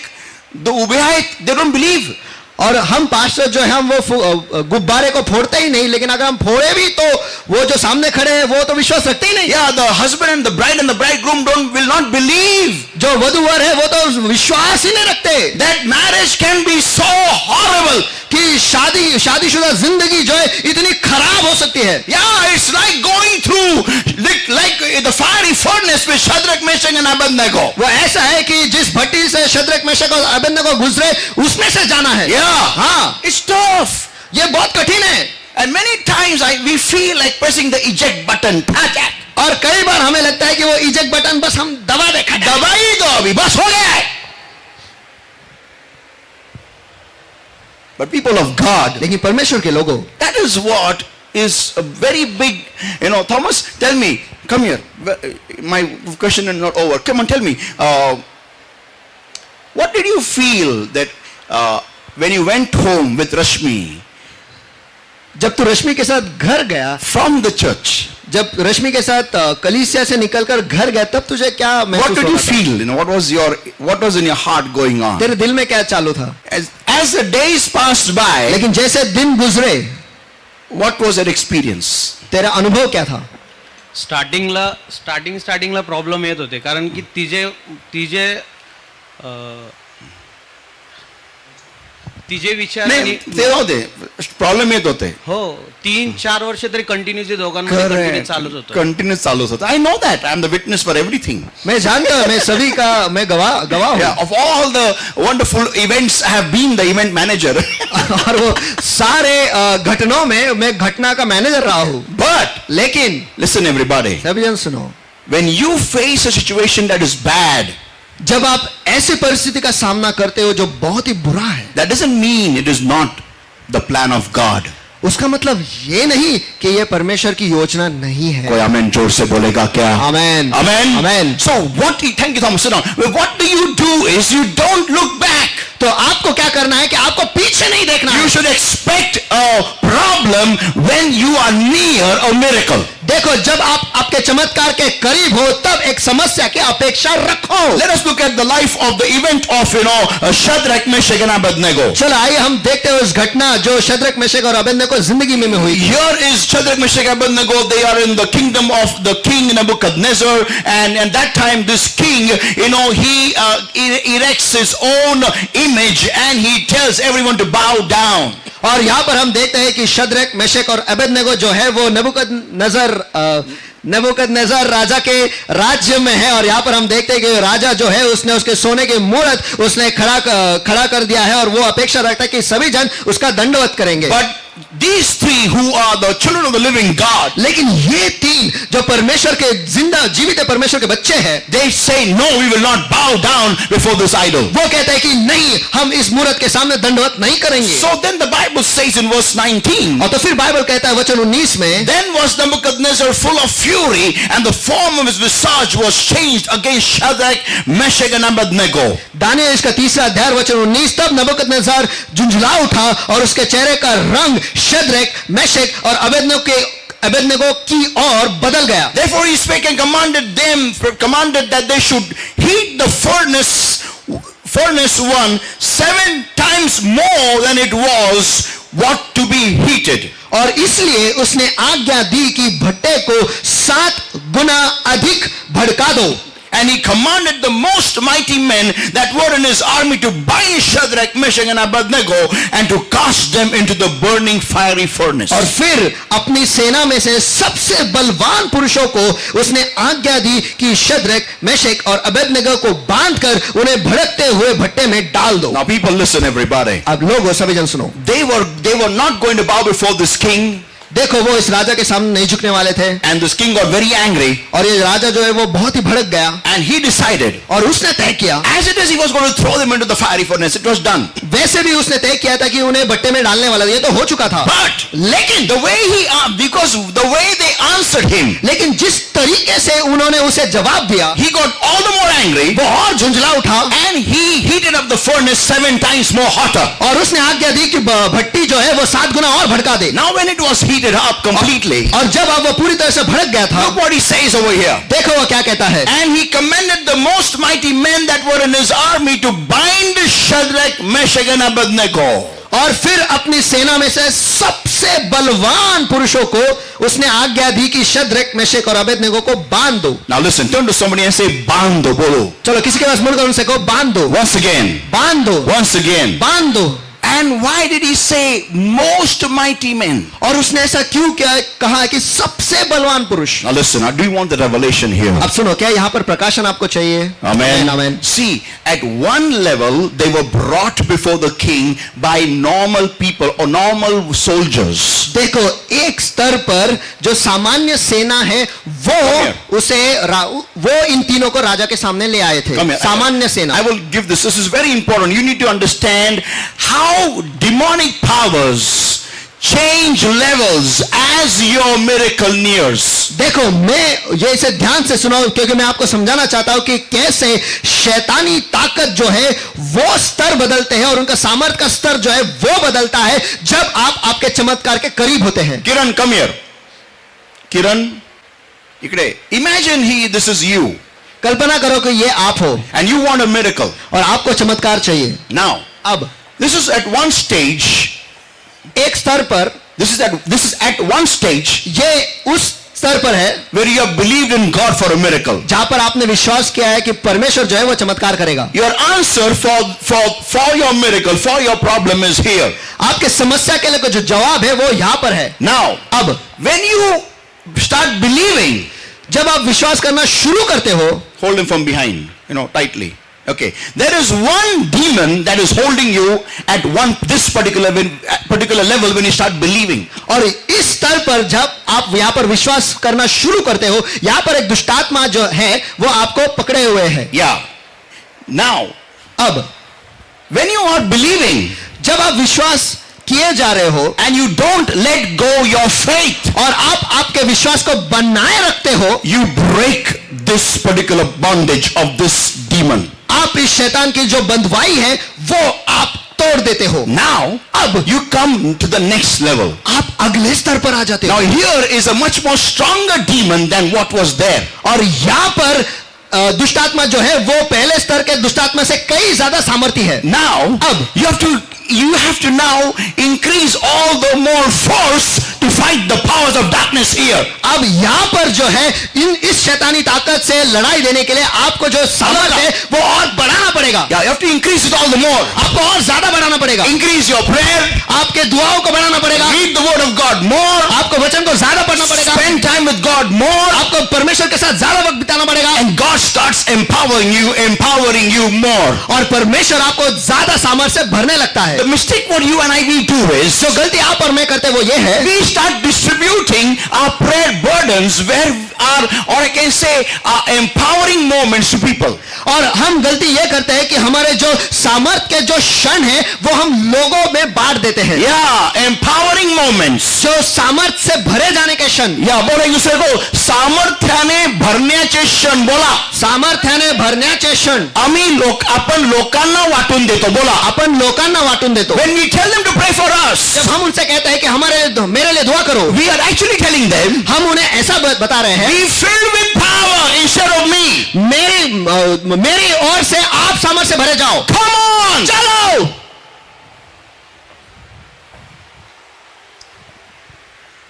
the ubehait, they don't believe. और हम पास्टर जो है हम वो गुब्बारे को फोड़ते ही नहीं, लेकिन अगर हम फोड़े भी तो वो जो सामने खड़े हैं वो तो विश्वास रखते ही नहीं. Yeah, the husband and the bride and the bridegroom will not believe जो वधूवर है वो तो विश्वास ही नहीं रखते. that marriage can be so horrible. कि शादीशुदा जिंदगी जो है इतनी खराब हो सकती है. Yeah, it's like going through like the fiery furnace with Shadrach, Meshach and Abednego. वो ऐसा है कि जिस भट्टी से शद्रक मेशक और अबेदनगो गुजरे उसमें से जाना है. Yeah, हाँ, it's tough. ये बहुत कठिन है. And many times we feel like pressing the eject button. और कई बार हमें लगता है कि वो इजेक्ट बटन बस हम दबा दे. दबा ही दो अभी, बस हो गया है. But people of God, लेकिन परमेश्वर के लोगों, that is what is a very big, Thomas, tell me, come here. My question is not over. Come on, tell me. What did you feel that when you went home with Rashmi जब तू रश्मि के साथ घर गया, from the church? जब रश्मि के साथ कलीसिया से निकलकर घर गया, तब तुझे क्या What महसूस did you होता था? feel? What was in your heart going on? तेरे दिल में क्या चालू था? As the days passed by, लेकिन जैसे दिन गुजरे, what was your experience? तेरा अनुभव क्या था? स्टार्टिंगला प्रॉब्लेम येत होते, कारण की तिचे विचार नाही ते होते प्रॉब्लेम येत होते. हो 3-4 वर्ष तरी कंटिन्यूसली दोघांमध्ये कंटिन्यूस चालूच होतं. I know that. I am the witness for everything. मैं जानता हूँ, मैं सभी का मैं गवाह हूँ. Yeah, of all the wonderful events, I have been the event manager. और वो सारे घटनाओं में मैं घटना का मैनेजर रहा हूँ. But लेकिन listen everybody, सभी जन सुनो, when you face a situation that is bad, जब आप ऐसी परिस्थिति का सामना करते हो जो बहुत ही बुरा है, that doesn't mean it is not the plan of God. उसका मतलब ये नहीं कि ये परमेश्वर की योजना नहीं है. कोई आमेन जोर से बोलेगा क्या? आमेन. Amen. Amen. So thank you Thomas, sit down. What do you do is you don't look back. तो आपको क्या करना है कि आपको पीछे नहीं देखना You है. should expect a problem when you are near a miracle. देखो, जब आप आपके चमत्कार के करीब हो तब एक समस्या की अपेक्षा रखो। Let us look at the life of the event of, Shadrach, Meshach and Abednego. चलो आइए हम देखते हैं उस घटना जो शद्रक मेशक और अबेदnego जिंदगी में हुई। Here is Shadrach, Meshach, Abednego. They are in the kingdom of the king Nebuchadnezzar, and that time this king, he erects his own image and he tells everyone to bow down. और यहाँ पर हम देखते हैं कि Shadrach Meshach और अबेदnego जो है वो नेबुकदनेस्सर राजा के राज्य में है। और यहाँ पर हम देखते हैं कि राजा जो है उसने उसके सोने की मूर्त उसने खड़ा कर दिया है और वो अपेक्षा रखता है कि सभी जन उसका दंडवत करेंगे। But these three who are the children of the living God, लेकिन ये तीन जो परमेश्वर के जिंदा जीवित परमेश्वर के बच्चे हैं, they say, no, we will not bow down before this idol. वो कहते हैं कि नहीं, हम इस मूर्त के सामने दंडवत नहीं करेंगे। So then the Bible says in verse 19, और तो फिर बाइबल कहता है वचन 19 में, then was Nebuchadnezzar full of fury, and the form of his visage was changed against Shadrach, Meshach and Abednego. Daniel इसका 3 अध्याय वचन 19, तब नबूकदनेस्सर झुंझला उठा और उसके चेहरे का रंग शद्रक मेशक और अबेदnego की ओर बदल गया। Therefore he spake and commanded that they should heat the furnace 7 times more than it was what to be heated. और इसलिए उसने आज्ञा दी कि भट्टे को 7 गुना अधिक भड़का दो। And he commanded the most mighty men that were in his army to bind Shadrach, Meshach and Abednego and to cast them into the burning fiery furnace. और फिर अपनी सेना में से सबसे बलवान पुरुषों को उसने आज्ञा दी कि शद्रक, मेशक और अबेदnego को बांधकर उन्हें भड़कते हुए भट्टे में डाल दो। Now people listen, everybody. अब लोगों सभी जन सुनो, They were not going to bow before this king. देखो वो इस राजा के सामने नहीं झुकने वाले थे। And this king got very angry. और ये राजा जो है वो बहुत ही भड़क गया। And he decided, और उसने तय किया, as it is, he was going to throw them into the fiery furnace. It was done. वैसे भी उसने तय किया था कि उन्हें भट्टे में डालने वाला, ये तो हो चुका था। But लेकिन the way because the way they answered him, लेकिन जिस तरीके से उन्होंने उसे जवाब दिया, he got all the more angry. वो और झुंझला उठा And he heated up the furnace 7 times more hotter. और उसने आज्ञा दी कि भट्टी जो है वो 7 गुना और भड़का दे। Now when it was heated up completely, और जब अब वो पूरी तरह से भड़क गया था, look what he says over here. देखो वो क्या कहता है, And he commanded the most mighty men that were in his army to bind Shadrach, Meshach and Abednego. और फिर अपनी सेना में से सबसे बलवान पुरुषों को उसने आज्ञा दी कि शद्रक, मेशक और अबेदnego को बांध दो। Now listen, turn to somebody and say, बांध दो, बोलो. चलो किसी के पास मुड़कर उनसे कहो बांध दो, Once again, बांध दो, once again. बांध दो। And why did he say most mighty men? और उसने ऐसा क्यों कहा कि सबसे बलवान पुरुष? Now listen, I do want the revelation here. अब सुनो, क्या यहाँ पर प्रकाशन आपको चाहिए? Amen. Amen. See, at one level they were brought before the king by normal people or normal soldiers. देखो, एक स्तर पर जो सामान्य सेना है वो इन तीनों को राजा के सामने ले आए थे। सामान्य सेना। I will give this. This is very important. You need to understand how demonic powers change levels as your miracle nears. देखो, मैं ये इसे ध्यान से सुनो क्योंकि मैं आपको समझाना चाहता हूं कि कैसे शैतानी ताकत जो है वो स्तर बदलते हैं और उनका सामर्थ्य का स्तर जो है वो बदलता है जब आप आपके चमत्कार के करीब होते हैं। Kiran, come here. Kiran, इकडे. Imagine this is you. कल्पना करो कि ये आप हो And you want a miracle. और आपको चमत्कार चाहिए। Now, अब this is at one stage. एक स्तर पर, This is at one stage ये उस स्तर पर है where you have believed in God for a miracle. जहां पर आपने विश्वास किया है कि परमेश्वर जो है वो चमत्कार करेगा। Your answer for your miracle, for your problem is here. आपके समस्या के लिए जो जवाब है वो यहां पर है। Now, अब when you start believing, जब आप विश्वास करना शुरू करते हो, hold him from behind, tightly. Okay, there is one demon that is holding you at this particular level when you start believing. और इस स्तर पर जब आप यहाँ पर विश्वास करना शुरू करते हो, यहाँ पर एक दुष्टात्मा जो है वो आपको पकड़े हुए है। Yeah. Now, अब when you are believing, जब आप विश्वास किए जा रहे हो and you don't let go your faith, और आप आपके विश्वास को बनाए रखते हो, you break this particular bondage of this demon. आप इस शैतान की जो बंधवाई है वो आप तोड़ देते हो। Now, अब you come to the next level. आप अगले स्तर पर आ जाते Now हो। here is a much more stronger demon than what was there. और यहाँ पर दुष्टात्मा जो है वो पहले स्तर के दुष्टात्मा से कई ज्यादा सामर्थ्य है। Now अब you have to now increase all the more force to fight the powers of darkness here. अब यहाँ पर जो है इस शैतानी ताकत से लड़ाई देने के लिए आपको जो सामर्थ्य है वो और बढ़ाना पड़ेगा। Yeah, you have to increase it all the more. आपको और ज्यादा बढ़ाना पड़ेगा। Increase your prayer. आपके दुआओं को बढ़ाना पड़ेगा। Read the word of God more. आपको वचन को ज्यादा पढ़ना पड़ेगा। Spend time with God more. आपको परमेश्वर के साथ ज्यादा वक्त बिताना पड़ेगा। And God starts empowering you more. और परमेश्वर आपको ज्यादा सामर्थ्य से भरने लगता है। The mistake what you and I we do is जो गलती आप और मैं करते वो ये है, we start distributing our prayer burdens where our, or I can say, our empowering moments to people. और हम गलती ये करते हैं कि हमारे जो सामर्थ्य के जो क्षण है वो हम लोगों में बांट देते हैं। Yeah, empowering moments. जो सामर्थ्य से भरे जाने के क्षण, या बोला एक दूसरे को सामर्थ्याने भरण्याचे क्षण बोला. सामर्थ्याने भरण्याचे क्षण आपण लोकांना वाटून देतो. बोला. आपण लोकांना वाटून देतो। When we tell them to pray for us, जब हम उनसे कहते हैं कि मेरे लिए दुआ करो, we are actually telling them, हम उन्हें ऐसा बता रहे हैं, be filled with power instead of me. मेरी ओर से आप सामर्थ्य से भरे जाओ। Come on, चलो,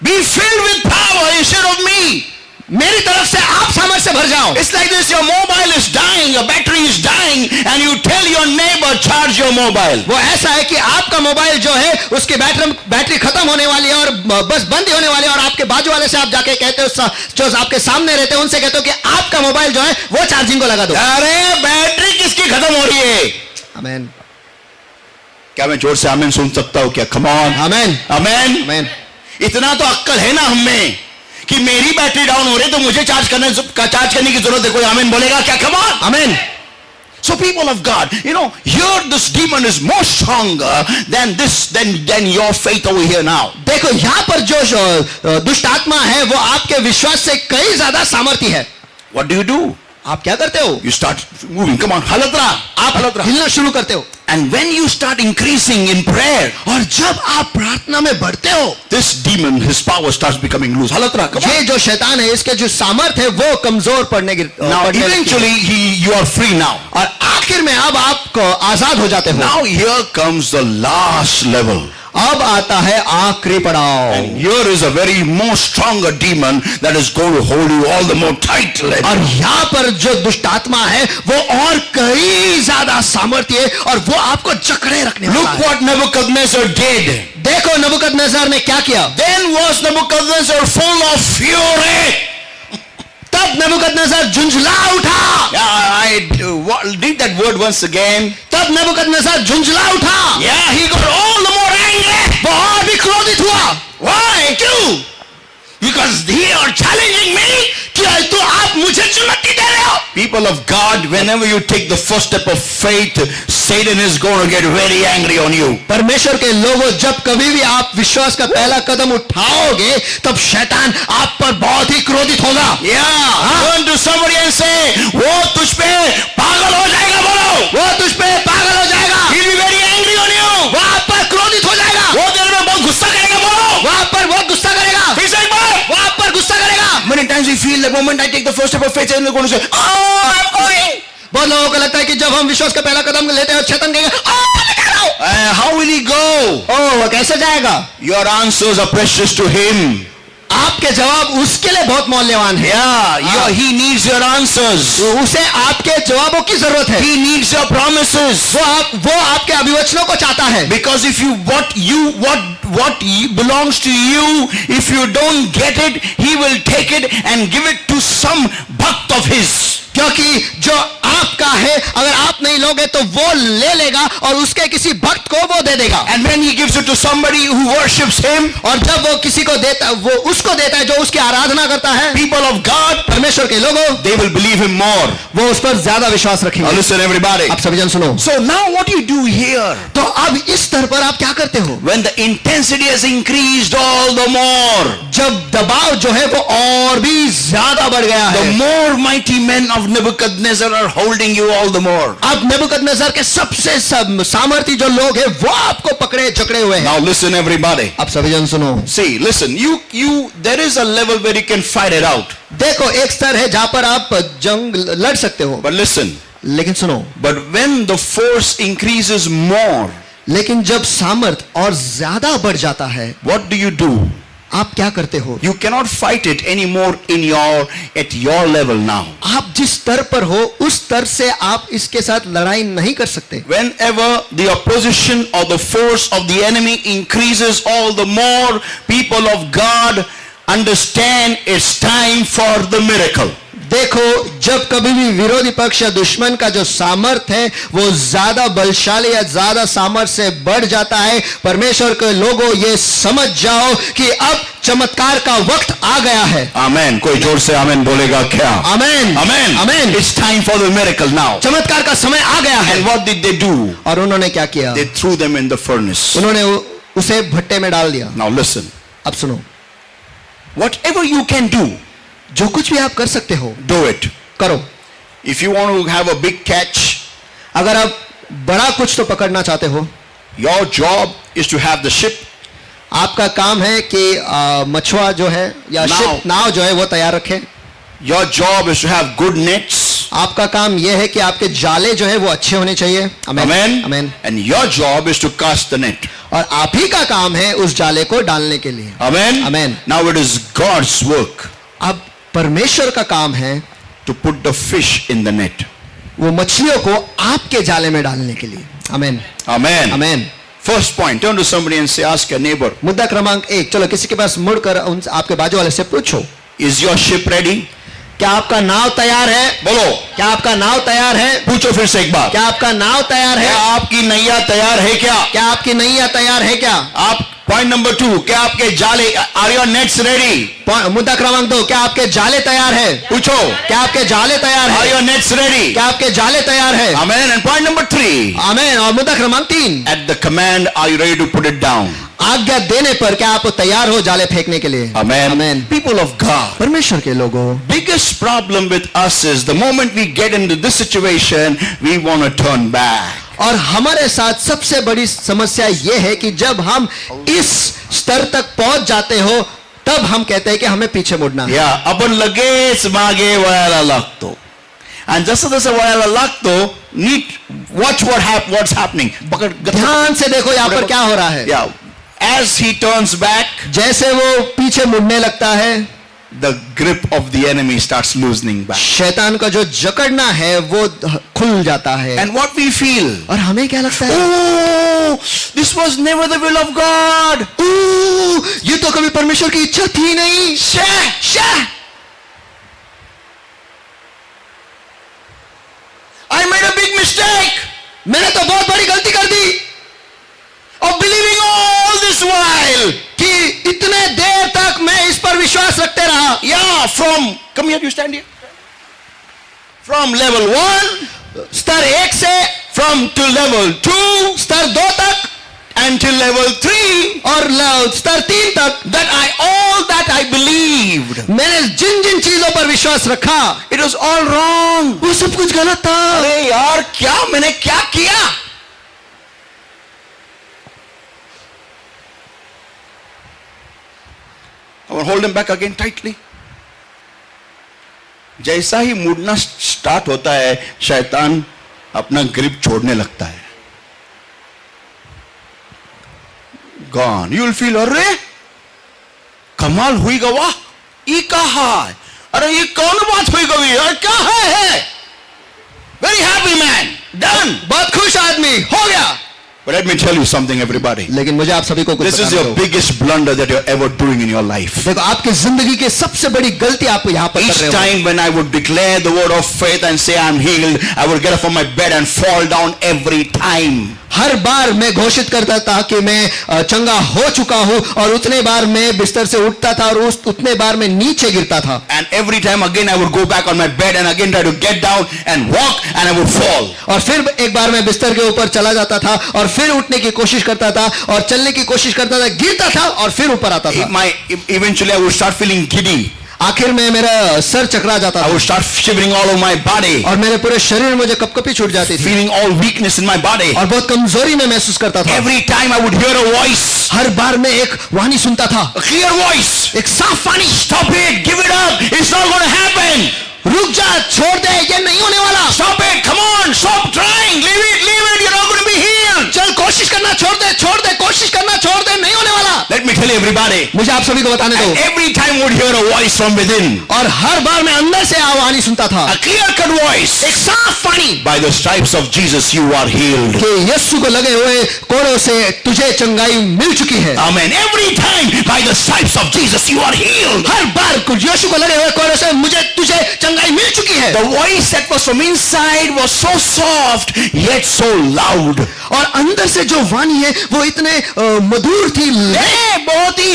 be filled with power instead of me. मेरी तरफ से आप सामर्थ्य से भर जाओ। It's like this, your mobile is dying, your battery is dying, and you tell your neighbor, charge your mobile. वो ऐसा है कि आपका मोबाइल जो है उसकी बैटरी खत्म होने वाली है और बस बंद ही होने वाली है, और आपके बाजू वाले से आप जाके कहते हो, जो आपके सामने रहते हैं उनसे कहते हो कि आपका मोबाइल जो है वो चार्जिंग को लगा दो। अरे बैटरी किसकी खत्म हो रही है? आमेन। क्या मैं जोर से आमेन सुन सकता हूं क्या? कम ऑन, आमेन, आमेन, आमेन। इतना तो अक्कल है ना हमें कि मेरी बैटरी डाउन हो रही है तो मुझे चार्ज करने की जरूरत है। कोई आमेन बोलेगा क्या? Come on, amen. So people of God, here this demon is more stronger than your faith over here now. देखो यहाँ पर जो दुष्ट आत्मा है वो आपके विश्वास से कई ज्यादा सामर्थ्य है। What do? आप क्या करते हो? You start moving. Come on, halatra. आप हिलना शुरू करते हो। And when you start increasing in prayer, और जब आप प्रार्थना में बढ़ते हो, this demon, his power starts becoming loose. Halatra, come on. ये जो शैतान है इसके जो सामर्थ्य है वो कमजोर पड़ने Now eventually you are free now. और आखिर में अब आप आजाद हो जाते हो। Now here comes the last level. अब आता है आखिरी पड़ाव। And here is a very more stronger demon that is going to hold you all the more tightly. और यहाँ पर जो दुष्ट आत्मा है वो और कई ज्यादा सामर्थ्य है और वो आपको जकड़े रखने वाला Look है। what Nebuchadnezzar did. देखो नबूकदनेस्सर ने क्या किया। Then was Nebuchadnezzar full of fury. तब नबूकदनेस्सर झुंझला उठा। Yeah, I did that word once again. तब नबूकदनेस्सर झुंझला उठा। Yeah, he got all the more angry. वो और भी क्रोधित हुआ। Why? Too? Because they are challenging me. क्या तो आप मुझे चुनौती दे रहे हो? People of God, whenever you take the first step of faith, Satan is going to get very angry on you. परमेश्वर के लोगों, जब कभी भी आप विश्वास का पहला कदम उठाओगे तब शैतान आप पर बहुत ही क्रोधित होगा। Yeah. Turn to somebody and say, वो तुझ पे पागल हो जाएगा। बोलो, वो तुझ पे पागल हो जाएगा। he'll be very angry on you. वो आप पर क्रोधित हो जाएगा। वो तेरे में बहुत गुस्सा करेगा। बोलो, वो आप पर बहुत गुस्सा करेगा। फिर से एक बार। वो आप पर गुस्सा करेगा। Many times we feel the moment I take the first step of faith, Satan is going to say, oh, I'm going. बहुत लोगों को लगता है कि जब हम विश्वास का पहला कदम लेते हैं शैतान कहेगा, मैं जा रहा हूं। How will he go? वो कैसे जाएगा? Your answers are precious to him. आपके जवाब उसके लिए बहुत मूल्यवान है। Yeah, he needs your answers. उसे आपके जवाबों की जरूरत है। He needs your promises. वो आपके अभिवचनों को चाहता है। Because if what belongs to you, if you don't get it, he will take it and give it to some bhakt of his. क्योंकि जो आपका है अगर आप नहीं लोगे तो वो ले लेगा और उसके किसी भक्त को वो दे देगा। And when he gives it to somebody who worships him, और जब वो किसी को देता वो उसको देता है जो उसकी आराधना करता है, people of God, परमेश्वर के लोगों, they will believe him more. वो उस पर ज्यादा विश्वास Now रखेंगे। listen everybody. आप सभी जन सुनो। So now what you do here, तो अब इस स्तर पर आप क्या करते हो? when the intensity has increased all the more, जब दबाव जो है वो और भी ज्यादा बढ़ गया the है, more mighty men of Nebuchadnezzar are holding you all the more. अब नेबुकदनेस्सर के सबसे सामर्थी जो लोग हैं वो आपको पकड़े जकड़े हुए हैं। Now listen everybody. अब सभी जन सुनो, See, listen, there is a level where you can fight it out. देखो एक स्तर है जहां पर आप जंग लड़ सकते हो, But listen, लेकिन सुनो, but when the force increases more, लेकिन जब सामर्थ और ज्यादा बढ़ जाता है, what do you do? आप क्या करते हो? You cannot fight it anymore at your level now. आप जिस स्तर पर हो उस स्तर से आप इसके साथ लड़ाई नहीं कर सकते। Whenever the opposition or the force of the enemy increases, all the more people of God understand it's time for the miracle. देखो, जब कभी भी विरोधी पक्ष या दुश्मन का जो सामर्थ है वो ज्यादा बलशाली या ज्यादा सामर्थ से बढ़ जाता है, परमेश्वर के लोगों ये समझ जाओ कि अब चमत्कार का वक्त आ गया है। Amen. कोई जोर से आमेन बोलेगा क्या? आमेन, Amen. Amen. It's time for the miracle now. चमत्कार का समय आ गया है। And what did they do? और उन्होंने क्या किया? They threw them in the furnace. उन्होंने उसे भट्टे में डाल दिया। Now listen. अब सुनो, Whatever you can do, जो कुछ भी आप कर सकते हो do it. करो। If you want to have a big catch, अगर आप बड़ा कुछ तो पकड़ना चाहते हो, your job is to have the ship, आपका काम है कि मछुआ जो है या नाव जो है वो तैयार रखे। your job is to have good nets. आपका काम यह है कि आपके जाले जो है वो अच्छे होने चाहिए। Amen. Amen. And your job is to cast the net. और आप ही का काम है उस जाले को डालने के लिए। Amen. Amen. Now it is God's work अब परमेश्वर का काम है to put the fish in the net. वो मछलियों को आपके जाले में डालने के लिए। आमेन, Amen. Amen. First point, turn to somebody and say, ask your neighbor, मुद्दा क्रमांक 1, चलो किसी के पास मुड़कर उन आपके बाजू वाले से पूछो, is your ship ready? क्या आपका नाव तैयार है? बोलो, क्या आपका नाव तैयार है? पूछो फिर से एक बार, क्या आपका नाव तैयार है? क्या आपकी नैया तैयार है क्या? क्या आपकी नैया तैयार है क्या? आप पॉइंट नंबर 2, क्या आपके जाले, आर योर नेट्स रेडी? मुद्दा क्रमांक 2, क्या आपके जाले तैयार है? पूछो, क्या आपके जाले तैयार आर है? Your nets ready? क्या आपके जाले तैयार है? Amen. And point number 3, आमेन। और मुद्दा क्रमांक 3, at the command, are you ready to put it down? आज्ञा देने पर क्या आप तैयार हो जाले फेंकने के लिए? Amen. Amen. People of God, परमेश्वर के लोगों, biggest problem with us is the moment we get into this situation, we want to turn back. और हमारे साथ सबसे बड़ी समस्या यह है कि जब हम इस स्तर तक पहुंच जाते हो तब हम कहते हैं कि हमें पीछे मुड़ना है। या आपण लगेच मागे वळायला लागतो आणि जसं जसं वळायला लागतो नीट वॉच what's happening. ध्यान से देखो यहाँ पर क्या हो रहा है। Yeah, as he turns back, जैसे वो पीछे मुड़ने लगता है, the grip of the enemy starts loosening back. शैतान का जो जकड़ना है वो खुल जाता है। And what we feel, और हमें क्या लगता है? oh, this was never the will of God. ये तो कभी परमेश्वर की इच्छा थी नहीं। I made a big mistake मैंने तो बहुत बड़ी गलती कर दी of believing all this while. कि इतने देर तक मैं इस पर विश्वास रखते रहा। Yeah, come here, you stand here. From level 1, स्तर 1 से to level 2, स्तर 2 तक until level 3, और स्तर 3 तक, all that I believed, मैंने जिन जिन चीजों पर विश्वास रखा it was all wrong. वो सब कुछ गलत था। अरे यार, मैंने क्या किया? I will hold him back again tightly. जैसा ही मुड़ना स्टार्ट होता है, शैतान अपना ग्रिप छोड़ने लगता है। Gone. You will feel, अरे कमाल हुई गवा, ये कहा है, अरे ये कौन बात हुई गई, अरे क्या है? Very happy man, done. बहुत खुश आदमी, हो गया। But let me tell you something, everybody. लेकिन मुझे आप सभी को कुछ This is बताना your होगा। biggest blunder that you're ever doing in your life. देखो, आपकी जिंदगी की सबसे बड़ी गलती आप यहाँ पर कर Each रहे हो। time when I would declare the word of faith and say I'm healed, I would get up from my bed and fall down every time. हर बार मैं घोषित करता था कि मैं चंगा हो चुका हूं और उतने बार मैं बिस्तर से उठता था और उतने बार मैं नीचे गिरता था। And every time again I would go back on my bed and again try to get down and walk and I would fall. और फिर एक बार मैं बिस्तर के ऊपर चला जाता था और फिर उठने की कोशिश करता था और चलने की कोशिश करता था, गिरता था और फिर ऊपर आता था। Eventually I would start feeling giddy. आखिर में मेरा सर चकरा जाता I था would start shivering all over my body, और मेरे पूरे शरीर में मुझे कपकपी छूट जाती थी feeling all weakness in my body. और बहुत कमजोरी में महसूस करता था। Every time I would hear a voice, हर बार मैं एक वाणी सुनता था, a clear voice. एक साफ वाणी, Stop it, give it up, it's not going to happen. रुक जा, छोड़ दे, ये नहीं होने वाला। Stop it, come on, stop trying, leave it, you're not going to be healed. चल कोशिश करना छोड़ दे, कोशिश करना छोड़ दे, नहीं होने वाला। Let me tell you everybody, मुझे आप सभी को बताने दो। every time I would hear a voice from within, और हर बार मैं अंदर से वाणी सुनता था, a clear cut voice, एक साफ वाणी, by the stripes of Jesus you are healed. कि यीशु को लगे हुए कोड़ों से तुझे चंगाई मिल चुकी है। Amen. Every time by the stripes of Jesus you are healed. हर बार यीशु को लगे हुए कोड़ों से तुझे चंगाई मिल चुकी है। The voice that was from inside was so soft yet so loud. और अंदर से जो वाणी है वो इतने मधुर थी, बहुत ही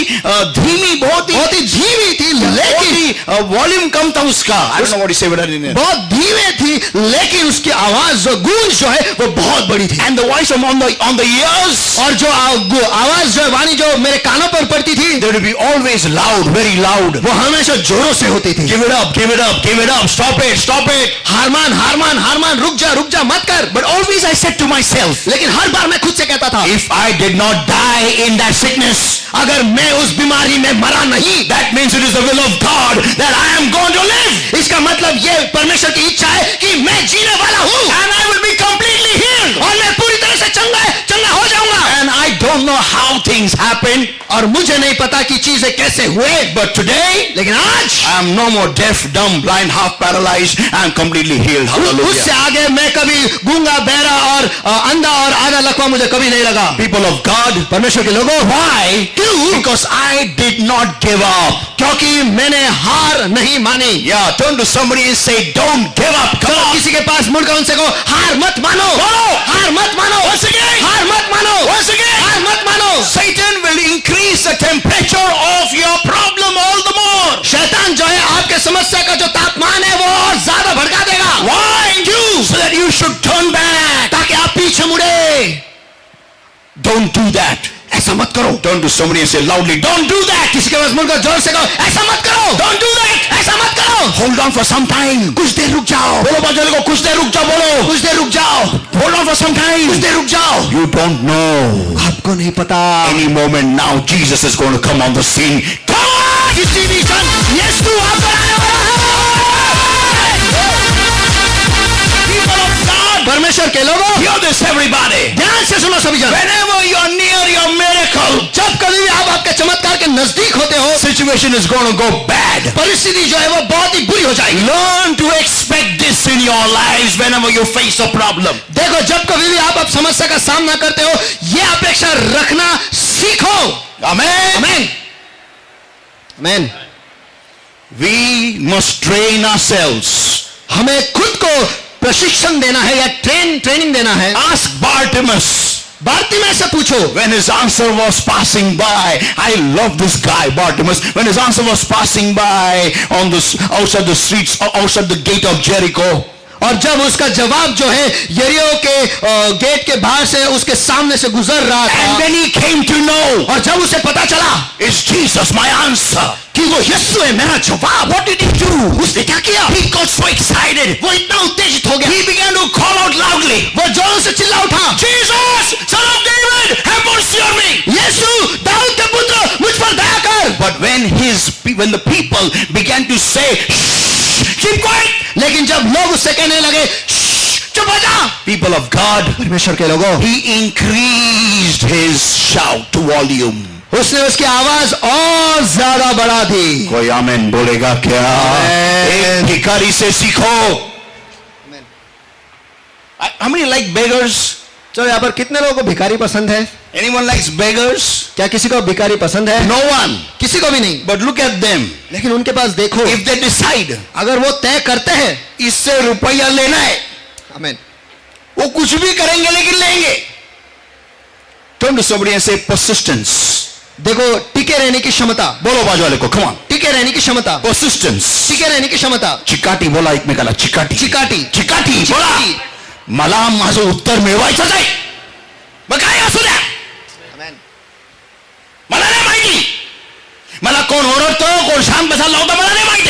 धीमी, बहुत ही धीमी थी, लेकिन वॉल्यूम कम था उसका. I don't know what you say, but I didn't. बहुत धीमे थी, लेकिन उसकी आवाज जो गूंज जो है वो बहुत बड़ी थी। And the voice from on the ears, और जो आवाज जो वाणी जो मेरे कानों पर पड़ती थी, there would be always loud, very loud. वो हमेशा जोरों से होती थी। Give it up, give it up, give it up. Stop it, stop it. हार मान, रुक जा, मत कर। But always I said to myself, लेकिन हर बार मैं खुद से कहता था, if I did not die in that sickness, अगर मैं उस बीमारी में मरा नहीं, that means it is the will of God that I am going to live. इसका मतलब ये परमेश्वर की इच्छा है कि मैं जीने वाला हूँ, And I will be completely healed. और मैं पूरी तरह से चंगा हो जाऊंगा। And I don't know how things happen, और मुझे नहीं पता कि चीजें कैसे हुए, but today लेकिन आज I am no more deaf, dumb, blind, half paralyzed. I am completely healed. उससे Hallelujah. आगे मैं कभी गूंगा, बहरा और अंधा और आधा लकवा मुझे कभी नहीं लगा। People of God, परमेश्वर के लोगों, why? क्यों? Because I did not give up. क्योंकि मैंने हार नहीं मानी। Yeah, turn to somebody and say, don't give up. Come चलो on. किसी के पास मुड़कर उनसे कहो, हार मत मानो, हार मत मानो, Once again. हार मत मानो, Once again. हार मत मानो। Satan will increase the temperature of your problem all the more. शैतान जो है आपके समस्या का जो तापमान है वो और ज्यादा भड़का देगा। Why? You, so that you should turn back. ताकि आप पीछे मुड़े। Don't do that. ऐसा मत करो। Turn to somebody and say loudly, don't do that. किसी के पास मुड़कर जोर से कहो, ऐसा मत करो, Don't do that. ऐसा मत करो। Hold on for some time. कुछ देर रुक जाओ, बोलो बाजू को कुछ देर रुक जाओ, बोलो. कुछ देर रुक जाओ, Hold on for some कुछ time. देर रुक जाओ। You don't know. आपको नहीं पता, Any moment now, Jesus is going to come on the scene. Come on! किसी भी क्षण यीशु आप पर आने वाला है। People of God, परमेश्वर के लोगों, hear this everybody. ध्यान से सुनो सभी जन। Whenever you are near your miracle, जब कभी भी आप आपके चमत्कार के नजदीक होते हो, situation is going to go bad. परिस्थिति जो है वो बहुत ही बुरी हो जाएगी। Learn to expect this in your lives whenever you face a problem. देखो, जब कभी भी आप समस्या का सामना करते हो, ये अपेक्षा रखना सीखो। Amen. आमीन, आमीन। We must train ourselves. हमें खुद को प्रशिक्षण देना है या ट्रेनिंग देना है। Ask Bartimaeus. बारतिमेउस से पूछो, When his answer was passing by, I love this guy Bartimaeus. When his answer was passing by on the outside the streets, outside the gate of Jericho, और जब उसका जवाब जो है यरीहो के गेट के बाहर से उसके सामने से गुजर रहा and था, when he came to know, और जब उसे पता चला it's Jesus my answer. कि वो यीशु है मेरा जवाब, What did he do? उसने क्या किया? He got so excited. वो इतना उत्तेजित हो गया, He began to call out loudly, वो जोरों से चिल्ला उठा, Jesus, son of David, have mercy on me. यीशु दाऊद के पुत्र, मुझ पर दया कर। But when the people began to say, shh, keep quiet, लेकिन जब लोग उससे कहने लगे, "श्श, चुप हो जा", people of God, परमेश्वर के लोगों, he increased his shout volume. उसने उसकी आवाज और ज्यादा बढ़ा दी। कोई आमेन बोलेगा क्या? एक भिखारी से सीखो. How many like beggars? चलो, यहाँ पर कितने लोगों को भिखारी पसंद है? Anyone likes beggars? क्या किसी को भिखारी पसंद है? No one. किसी को भी नहीं। But look at them. लेकिन उनके पास देखो, If they decide, अगर वो तय करते हैं, इससे रुपया लेना है, आमीन, वो कुछ भी करेंगे लेकिन लेंगे. Turn to somebody and say persistence. देखो, टिके रहने की क्षमता, बोलो बाजू वाले को, come on. टिके रहने की क्षमता, Persistence. टिके रहने की क्षमता, चिकाटी बोला एकमेकाला, चिकाटी. चिकाटी, चिकाटी बोला. चिकाटी. मला माझं उत्तर मिळवायचंच आहे. मग काय असू द्या. मला नाही माहिती. मला कोण ओरडतो, कोण शांत बसायला लावतो, मला नाही माहिती.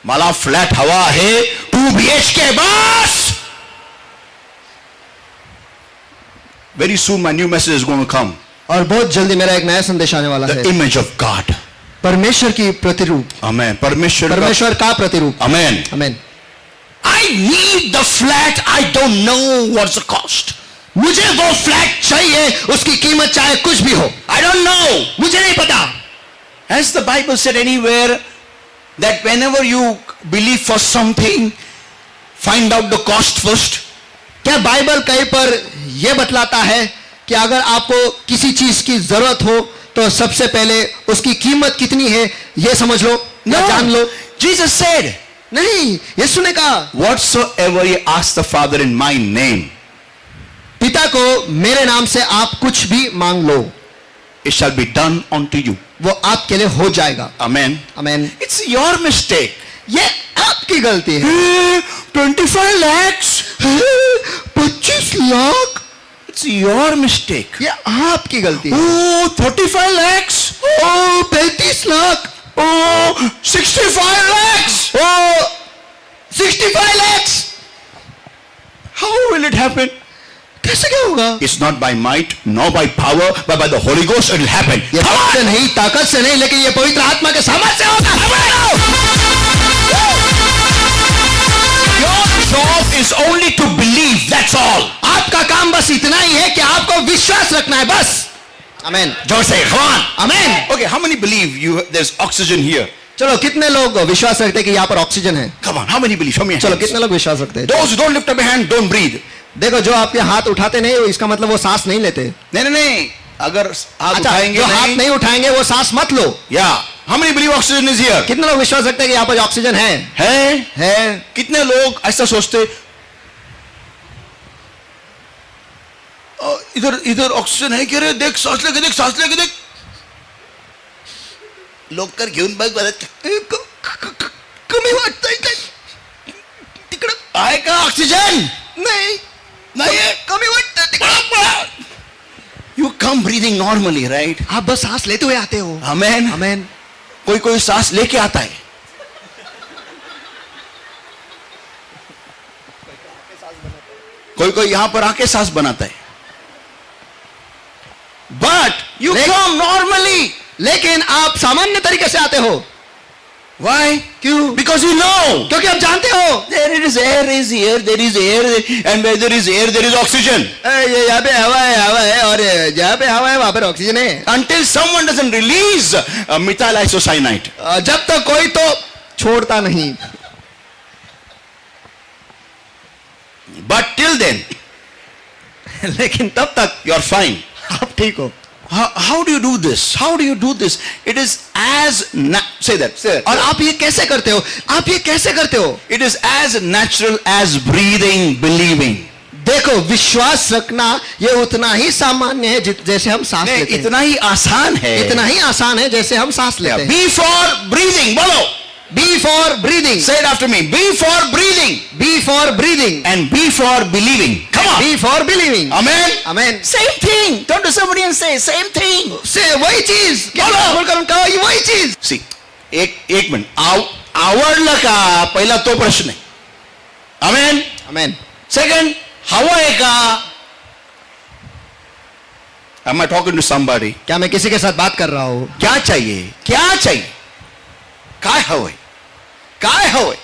मला फ्लॅट हवा आहे 2 BHK बस. Very soon my new message is going to come. और बहुत जल्दी मेरा एक नया संदेश आने वाला The है. image of God. परमेश्वर की प्रतिरूप, Amen. परमेश्वर का प्रतिरूप. Amen. Amen. I need the flat. I don't know what's the cost. मुझे वो फ्लैट चाहिए, उसकी कीमत चाहे कुछ भी हो. I don't know. मुझे नहीं पता. Has the Bible said anywhere that whenever you believe for something, find out the cost first? क्या बाइबल कहीं पर यह बतलाता है कि अगर आपको किसी चीज की जरूरत हो तो सबसे पहले उसकी कीमत कितनी है यह समझ लो या जान लो? Jesus said, नहीं, यीशु ने कहा whatsoever ye ask the Father in my name, पिता को मेरे नाम से आप कुछ भी मांग लो, it shall be done unto you. वो आपके लिए हो जाएगा. Amen. Amen. It's your mistake. ये आपकी गलती है. 25 lakhs. 25 lakh. It's your mistake. ये आपकी गलती है. Oh, 35 lakhs. O 35 lakh. Oh, 65 lakhs. O 65 lakhs. How will it happen? कैसे क्या होगा? It's not by might, nor by power, but by the Holy Ghost it will happen. ये Come बल on! से नहीं, ताकत से नहीं, लेकिन ये पवित्र आत्मा के सामर्थ्य से होगा. Your job is only to believe, that's all. आपका काम बस इतना ही है कि आपको विश्वास रखना है, बस. आमेन. Don't say, come on. Amen. Okay, how many believe there's oxygen here? चलो, कितने लोग विश्वास रखते हैं कि यहाँ पर ऑक्सीजन है? Come on, how many believe? Show me your चलो, hands. कितने लोग विश्वास रखते हैं? Those who don't lift up a hand, don't breathe. देखो, जो आपके हाथ उठाते नहीं, इसका मतलब वो सांस नहीं लेते. नहीं. अगर हाथ अच्छा, उठाएंगे जो हाथ नहीं उठाएंगे वो सांस मत लो. Yeah. How many believe oxygen is here? कितने लोग विश्वास रखते हैं कि यहाँ पर ऑक्सीजन है? है? कितने लोग ऐसा सोचते इधर ऑक्सीजन है क्या रे? देख सांस लेके देख. लोग कर घेऊन बघ बरं. कमी वाटतंय काय? तिकडं आहे का ऑक्सीजन? नाही, नाही कमी वाटतं तिकडं. You come breathing normally, right? आप बस सांस लेते हुए आते हो. Amen. आमेन. कोई सांस लेके आता है. कोई यहाँ पर आके सांस बनाता है. But you come normally. लेकिन आप सामान्य तरीके से आते हो. Why? क्यों? Because you know. क्योंकि आप जानते हो There is air, and where there is air, there is oxygen. ये यहाँ पे हवा है और जहाँ पे हवा है वहां पर ऑक्सीजन है. Until someone doesn't release methyl isocyanate. जब तक कोई तो छोड़ता नहीं. But till then, लेकिन तब तक you are fine. आप ठीक हो. How do you do this? How do you do this? It is as say that. और आप ये कैसे करते हो? आप ये कैसे करते हो? It is as natural as breathing, believing. देखो, विश्वास रखना ये उतना ही सामान्य है जैसे हम सांस लेते हैं. इतना ही आसान है. इतना ही आसान है जैसे हम सांस लेते हैं. B for breathing. बोलो. B for breathing. Say it after me. B for breathing. B for breathing. And B for believing. Come on. B for believing. Amen. Amen. Same thing. Turn to somebody and say same thing. से वही चीज. बोलो. बोलकर उनका वही चीज. See, एक minute. आवडलं का? पहिला तो प्रश्न आहे. Amen. Amen. Second, हवं आहे का? Am I talking to somebody? क्या मैं किसी के साथ बात कर रहा हूँ? क्या चाहिए? क्या चाहिए? काय हवंय? काय हवंय?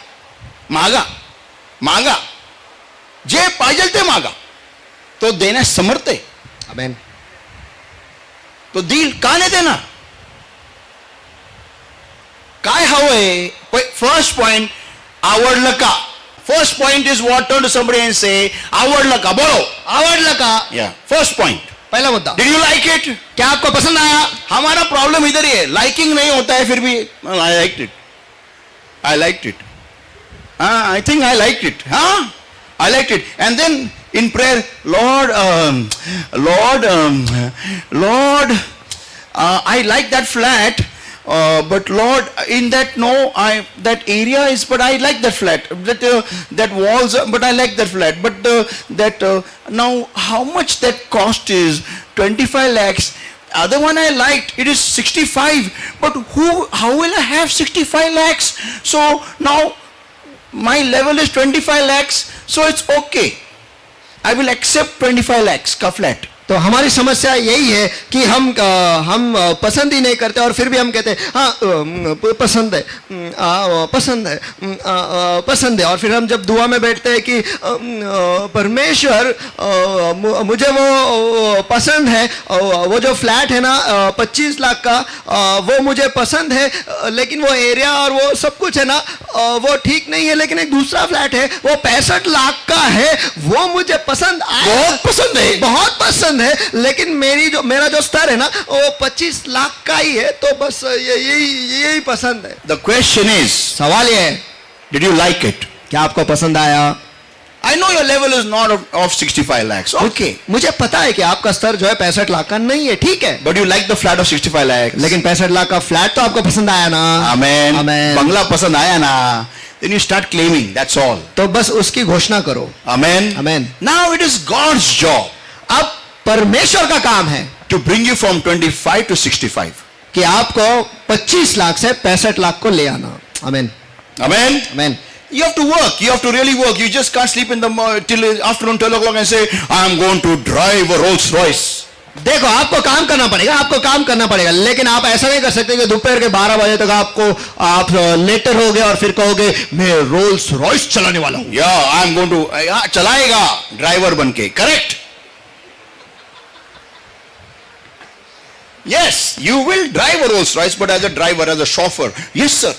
मागा. जे पाहिजे ते मागा. तो देण्यास समर्थ आहे. Amen. तो दिल का नाही देणार? काय हवंय? फर्स्ट पॉइंट, आवडलं का? First point is what? Turn to somebody and say आवडलं का? बोलो. आवडलं का? या फर्स्ट पॉइंट. पहला मुद्दा. Did you like it? क्या आपको पसंद आया? हमारा प्रॉब्लम इधर ही है. लाइकिंग नहीं होता है फिर भी. I liked it. I think I liked it. I liked it. And then in prayer, Lord, I like that flat, but Lord, in that that area is, but I like that flat. That walls, but I like that flat. But now how much that cost is? 25 lakhs. other one I liked, it is 65. But how will I have 65 lakhs? So now my level is 25 lakhs. So it's okay. I will accept 25 lakhs का flat. तो हमारी समस्या यही है कि हम पसंद ही नहीं करते और फिर भी हम कहते हैं हाँ पसंद है, पसंद है, पसंद है। और फिर हम जब दुआ में बैठते हैं कि परमेश्वर मुझे वो पसंद है, वो जो फ्लैट है ना 25 लाख का वो मुझे पसंद है, लेकिन वो एरिया और वो सब कुछ है ना वो ठीक नहीं है, लेकिन एक दूसरा फ्लैट है वो 65 लाख का है, वो मुझे पसंद आया, बहुत पसंद है, बहुत पसंद है, लेकिन मेरा जो स्तर है ना वो 25 लाख का ही है, तो बस यही पसंद है। The question is, सवाल ये है, did you like it? क्या आपको पसंद आया? I know your level is not of 65 lakhs. Okay. मुझे पता है कि आपका स्तर जो है 65 लाख का नहीं है, ठीक है, But you like the flat of 65 lakhs. लेकिन 65 लाख का फ्लैट तो आपको पसंद आया ना? Amen. Amen. बंगला पसंद आया ना? Then you start claiming. That's all. तो बस उसकी घोषणा करो। Amen. Amen. Now it is God's job अब परमेश्वर का काम है to bring you from 25 to 65. कि आपको 25 लाख से 65 लाख को ले आना। आमीन। Amen. आमीन। You have to work. You have to really work. You just can't sleep in the till afternoon 12 o'clock and say, I am going to drive a Rolls Royce. देखो आपको काम करना पड़ेगा, आपको काम करना पड़ेगा, लेकिन आप ऐसा नहीं कर सकते कि दोपहर के 12 बजे तक आप लेटर होगे और फिर कहोगे मैं रोल्स रॉयस चलाने वाला हूं। Yeah, I am going to चलाएगा ड्राइवर बनके, correct? Yes, you will drive a Rolls Royce, but as a driver, as a chauffeur. Yes, sir.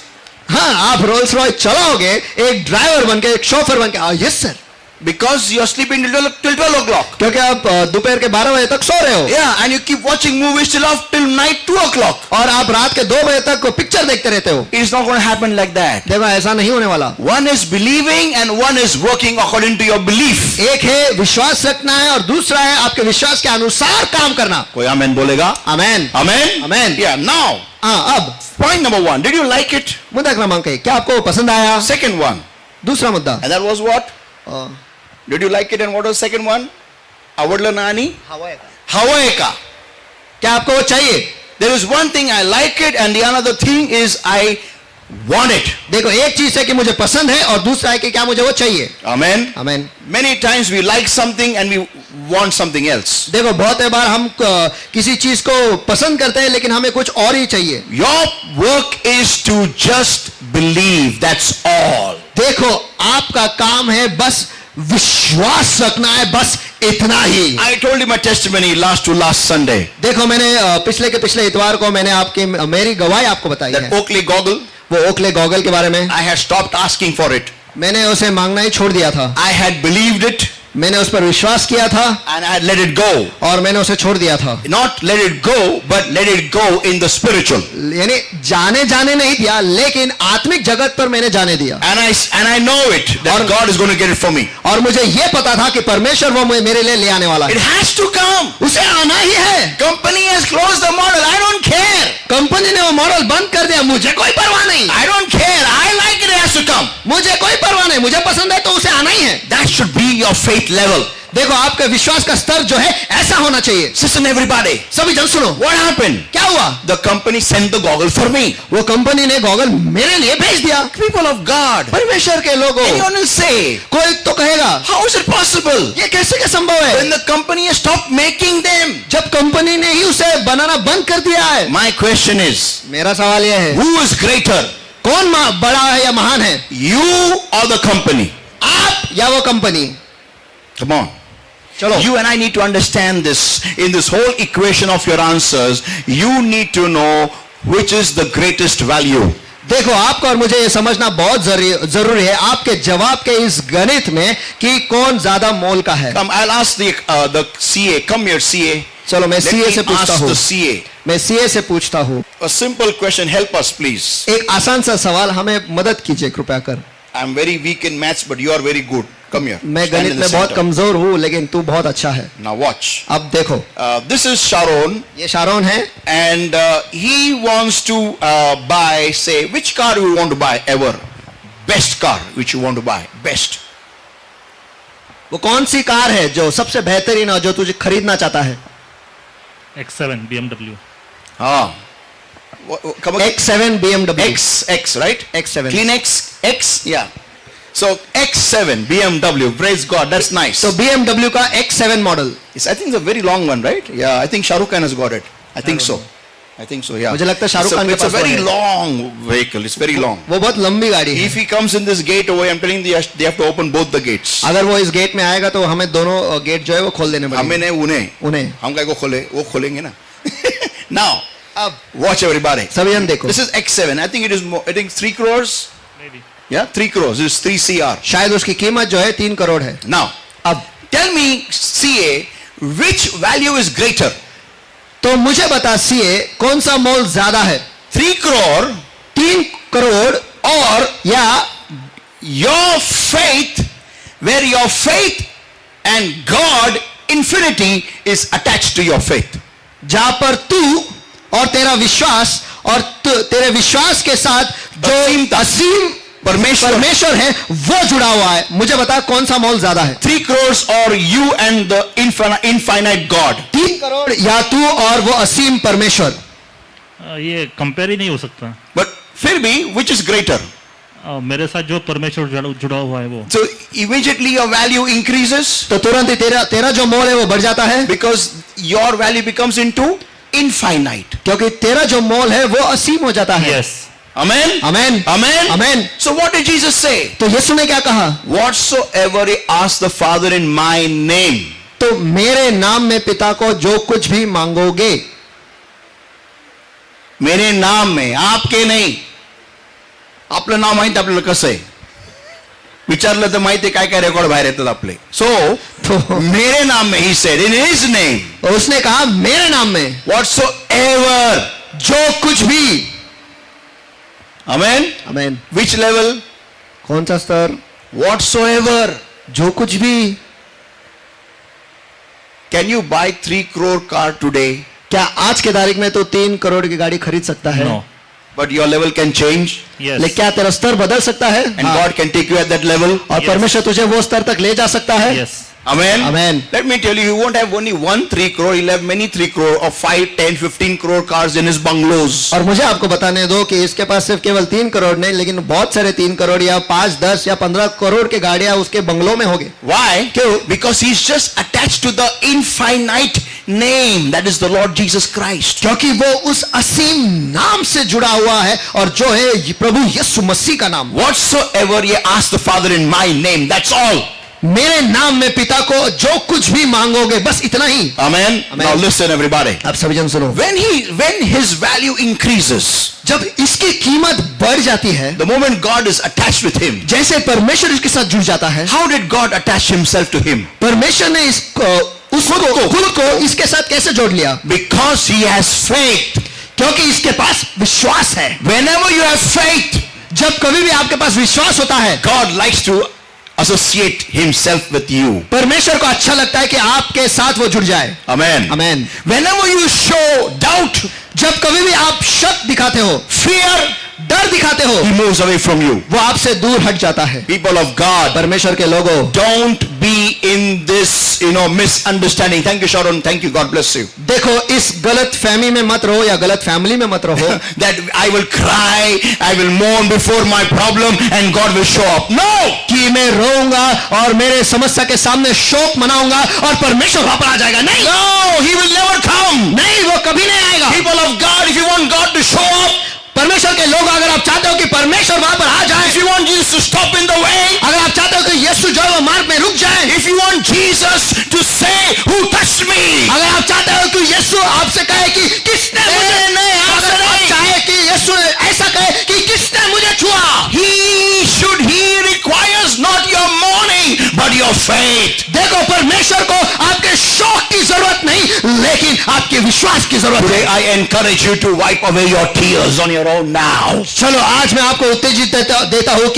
हाँ, आप रोल्स रॉयस चलाओगे एक ड्राइवर बनके, एक शोफर बनके। Yes sir. Because you are sleeping till 12 o'clock. क्योंकि आप दोपहर के 12 बजे तक सो रहे हो। Yeah, and you keep watching movies till night 2 o'clock. और आप रात के 2 बजे तक पिक्चर देखते रहते हो। It's not going to happen like that. देखो ऐसा नहीं होने वाला। One is believing and one is working according to your belief. एक है विश्वास रखना है और दूसरा है आपके विश्वास के अनुसार काम करना। कोई आमेन बोलेगा? आमेन। Amen? Amen. Yeah, now, अब point number 1. Did you like it? मुद्दा क्रमांक 1, क्या आपको पसंद आया? Second one. दूसरा मुद्दा, And that was what? Did you like it and what was the second one? Avadla nani? Hawaika. क्या आपको वो चाहिए? There is one thing I like it and the another thing is I want it. देखो एक चीज है कि मुझे पसंद है और दूसरा है कि क्या मुझे वो चाहिए। Amen. आमीन। Many times we like something and we want something else. देखो बहुत बार हम किसी चीज को पसंद करते हैं लेकिन हमें कुछ और ही चाहिए। Your work is to just believe. That's all. देखो आपका काम है बस विश्वास रखना है, बस इतना ही। I told you my testimony last Sunday. देखो मैंने पिछले इतवार को मैंने मेरी गवाही आपको बताई That है। Oakley goggle. वो ओकले गॉगल के बारे में I had stopped asking for it. मैंने उसे मांगना ही छोड़ दिया था। I had believed it मैंने उस पर विश्वास किया था and I had let it go. और मैंने उसे छोड़ दिया था। Not let it go, but let it go in the spiritual. यानी जाने नहीं दिया, लेकिन आत्मिक जगत पर मैंने जाने दिया। And I know it that God is going to get it for me. और मुझे ये पता था कि परमेश्वर वो मेरे लिए ले आने वाला It है। has to come. उसे आना ही है। Company has closed the model. I don't care. Company ने वो मॉडल बंद कर दिया, मुझे कोई परवाह नहीं। I don't care. I like it. It has to come. मुझे कोई परवाह नहीं, मुझे पसंद है तो उसे आना ही है। That should be your faith level. देखो आपके विश्वास का स्तर जो है ऐसा होना चाहिए। Listen, everybody. सभी जन सुनो, What happened? क्या हुआ? The company sent the goggle for me. वो कंपनी ने गॉगल मेरे लिए भेज दिया। People of God. परमेश्वर के लोगों, Anyone will say, कोई तो कहेगा how is it possible? ये कैसे संभव है When the company has stopped making them. जब कंपनी ने ही उसे बनाना बंद कर दिया है। My question is, मेरा सवाल यह है, who is greater? कौन बड़ा है या महान है, You or the company? आप या वो कंपनी? Come on. चलो, You and I need to understand this. In this whole equation of your answers, you need to know which is the greatest value. देखो आपको और मुझे ये समझना बहुत जरूरी है आपके जवाब के इस गणित में कि कौन ज्यादा मोल का है। Come, I'll ask the CA. Come here, CA. चलो मैं Let सीए me से पूछता ask हूँ। the CA. मैं सीए से पूछता हूँ। A simple question. Help us, please. एक आसान सा सवाल, हमें मदद कीजिए कृपया कर। I'm very weak in maths, but you are very good. Come here. मैं Stand गणित in the में बहुत center. कमजोर हूँ लेकिन तू बहुत अच्छा है। Now watch. अब देखो, This is Sharon, ये शारोन है and he wants to buy. Say, which car you want to buy ever? Best car which you want to buy. Best. वो कौन सी कार है जो सबसे बेहतरीन और जो तुझे खरीदना चाहता है? X7 BMW. Ah. Come again. X7 BMW. X, right? X7. Kleenex, X, yeah. So X7 BMW, praise God, that's nice. तो BMW का X7 model, I think it's a very long one, right? Yeah, I think Shah Rukh Khan has got it. I think so. Yeah. मुझे लगता है शाहरुख खान के It's a पास वो very है। long vehicle, it's very long. वो बहुत लंबी गाड़ी है। If he comes in this gate over, I'm telling you, they have to open both the gates. अगर वो इस गेट में आएगा तो हमें दोनों गेट जो है वो खोल देने हमें पड़ेंगे। नहीं, उन्हें। उन्हें। हम क्या को खोले, वो खोलेंगे ना। Now, अब watch everybody. सभी जन देखो, This is X7. I think it is more, I think 3 crores. Maybe. Yeah, 3 crores. This is 3 CR. शायद उसकी कीमत जो है 3 करोड़ है। Now, अब tell me, CA, which value is greater? तो मुझे बता सीए कौन सा मोल ज्यादा है, 3 crore 3 करोड़ or या your faith, where your faith and God infinity is attached to your faith. जहां पर तू और तेरा विश्वास और तेरे विश्वास के साथ जो असीम परमेश्वर है वो जुड़ा हुआ है। मुझे बता कौन सा मोल ज्यादा है, 3 crores or you and the infinite God? 3 crore या तू और वो असीम परमेश्वर। ये कंपेयर ही नहीं हो सकता। But फिर भी, which is greater? मेरे साथ जो परमेश्वर जुड़ा हुआ है वो। So immediately your value increases तो तुरंत ही तेरा जो मोल है वो बढ़ जाता है, because your value becomes into infinite. क्योंकि तेरा जो मोल है वो असीम हो जाता है। Yes. Amen? Amen, Amen? Amen. So what did Jesus say? तो यीशु ने क्या कहा, Whatsoever he asked the Father in my name. तो मेरे नाम में पिता को जो कुछ भी मांगोगे, मेरे नाम में, आपके नाही. आपलं नाव माहिती आपल्याला कसं आहे, विचारलं तर माहिती काय काय रेकॉर्ड बाहेर येतात आपले. So मेरे नाम में, he said in his name, उसने कहा मेरे नाम में whatsoever, जो कुछ भी। amen, amen. which level? कौन सा स्तर, Whatsoever. जो कुछ भी। Can you buy 3 crore car today? क्या आज के तारीख में तो 3 करोड़ की गाड़ी खरीद सकता है? No. But your level can change, Yes. लेकिन क्या तेरा स्तर बदल सकता है? and हाँ। God can take you at that level. और Yes. परमेश्वर तुझे वो स्तर तक ले जा सकता है। Yes. Amen. Amen. Let me tell you, you won't have only 1 3 crore, you'll have many 3 crore or 5, 10, 15 crore cars in his bungalows. और मुझे आपको बताने दो कि इसके पास सिर्फ केवल 3 करोड़ नहीं, लेकिन बहुत सारे 3 करोड़ या 5, 10 या 15 करोड़ के गाड़ियां उसके बंगलों में होंगे। Why? क्यों? Because he's just attached to the infinite name, that is the Lord Jesus Christ. क्योंकि वो उस असीम नाम से जुड़ा हुआ है, और जो है प्रभु यीशु मसीह का नाम। Whatsoever ye ask the Father in my name, that's all. मेरे नाम में पिता को जो कुछ भी मांगोगे, बस इतना ही। Amen. Amen. Now listen everybody. अब सभी जन सुनो, When his value increases, जब इसकी कीमत बढ़ जाती है, the moment God is attached with him, जैसे परमेश्वर इसके साथ जुड़ जाता है, how did God attach himself to him? परमेश्वर ने खुद को इसके साथ कैसे जोड़ लिया? Because he has faith. क्योंकि इसके पास विश्वास है। Whenever you have faith, जब कभी भी आपके पास विश्वास होता है, God likes to associate himself with you. परमेश्वर को अच्छा लगता है कि आपके साथ वो जुड़ जाए। Amen. Amen. Whenever you show doubt, जब कभी भी आप शक दिखाते हो, fear, डर दिखाते हो, he moves away from you. वो आपसे दूर हट जाता है। People of God, परमेश्वर के लोगों, don't be in this, misunderstanding. Thank you, Sharon. Thank you. God bless you. देखो इस गलत फहमी में मत रहो या गलत फैमिली में मत रहो That I will cry, I will mourn before my problem, and God will show up. No! कि मैं रोऊंगा और मेरे समस्या के सामने शोक मनाऊंगा और परमेश्वर वहां पर आ जाएगा। नहीं, No! He will never come. नहीं, वो कभी नहीं आएगा। People of God, if you want God to show up, परमेश्वर के लोग, अगर आप चाहते हो कि परमेश्वर वहां पर आ जाए, if you want Jesus to stop in the way, अगर आप चाहते हो कि यीशु जो है वो मार्ग में रुक जाए, if you want Jesus to say, who touched me? अगर आप चाहते हो कि यीशु आपसे कहे कि किसने मुझे, नहीं, आपसे अगर आप नहीं। चाहे कि यीशु ऐसा कहे कि किसने मुझे छुआ, He requires not your mourning, but your faith. देखो परमेश्वर को आपके शोक की जरूरत नहीं, लेकिन आपके विश्वास की जरूरत Today है। I encourage you to wipe away your tears on your own now. चलो आज मैं आपको उत्तेजना देता हूं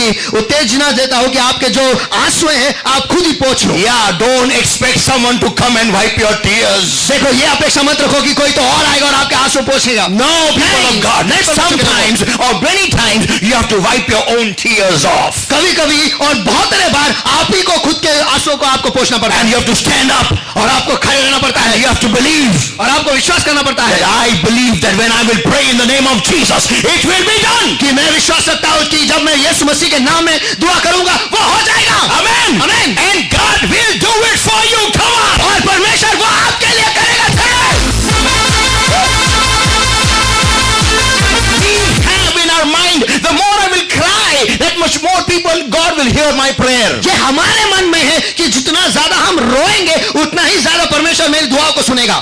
कि आपके जो आंसू हैं आप खुद ही पोंछ लो। Yeah, don't expect someone to come and wipe your tears. देखो ये अपेक्षा मत रखो कि कोई तो और आएगा और आपके आंसू पोंछेगा। No, people of God. Sometimes or many times you have to wipe your own tears off. कभी कभी और बहुत सारे बार आप ही को खुद के आंसुओं को आपको पोंछना पड़ता And है, you have to stand up. और आपको खड़े रहना पड़ता है, You have to believe और आपको विश्वास करना पड़ता है that I believe that when I will pray in the name of Jesus, it will be done. कि मैं विश्वास रखता हूं कि जब मैं यीशु मसीह के नाम में दुआ करूंगा वो हो जाएगा। Amen. आमीन। And God will do it for you. Come on. और परमेश्वर वो आपके लिए करेगा। We have in our mind, the more I will cry, that much more people, God will hear my prayer. ये हमारे मन में है कि जितना ज्यादा हम रोएंगे उतना ही ज्यादा परमेश्वर मेरी दुआओं को सुनेगा।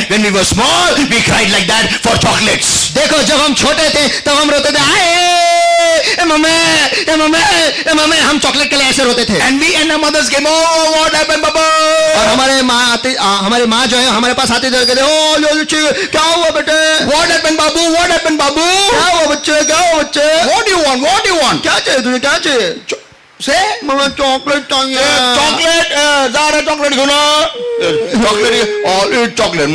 When we were small, we cried like that for chocolates. देखो जब हम छोटे थे तब हम रोते थे आए मम्मी हम चॉकलेट के लिए ऐसे रोते थे। And we and our mothers came, oh, what happened, Baba? और हमारे माँ जो है हमारे पास आते थे, कहते ओ लो क्या हुआ बेटे? What happened, Babu? What happened, Babu? क्या हुआ बच्चे? क्या हुआ बच्चे? What do you want? What do you want? क्या चाहिए तुझे? क्या चाहिए? Say, मम्मी चॉकलेट चाहिए। chocolate. Zara chocolate क्यों ना? Chocolate. All eat chocolate.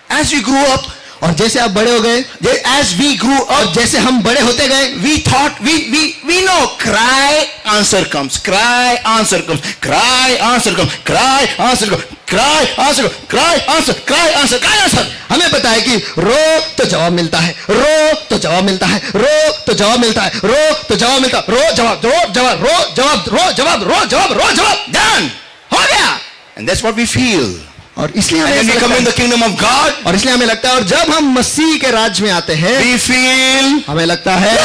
As we grew up, और जैसे आप बड़े हो गए, as we grew और up, जैसे हम बड़े होते गए, we thought we know, cry, answer comes, cry, answer comes, cry, answer comes, cry, answer comes, cry, answer comes, cry, answer, cry, answer, cry, answer. हमें पता है कि रो तो जवाब मिलता है, रो तो जवाब मिलता है, रो तो जवाब मिलता है, रो तो जवाब मिलता है, रो जवाब, रो जवाब, रो जवाब, रो जवाब, रो जवाब, रो जवाब, Done. हो गया। And that's what we feel. और इसलिए And हमें when we ऐसा come लगता in है, the kingdom of God, और इसलिए हमें लगता है, और जब हम मसीह के राज्य में आते हैं we feel हमें लगता है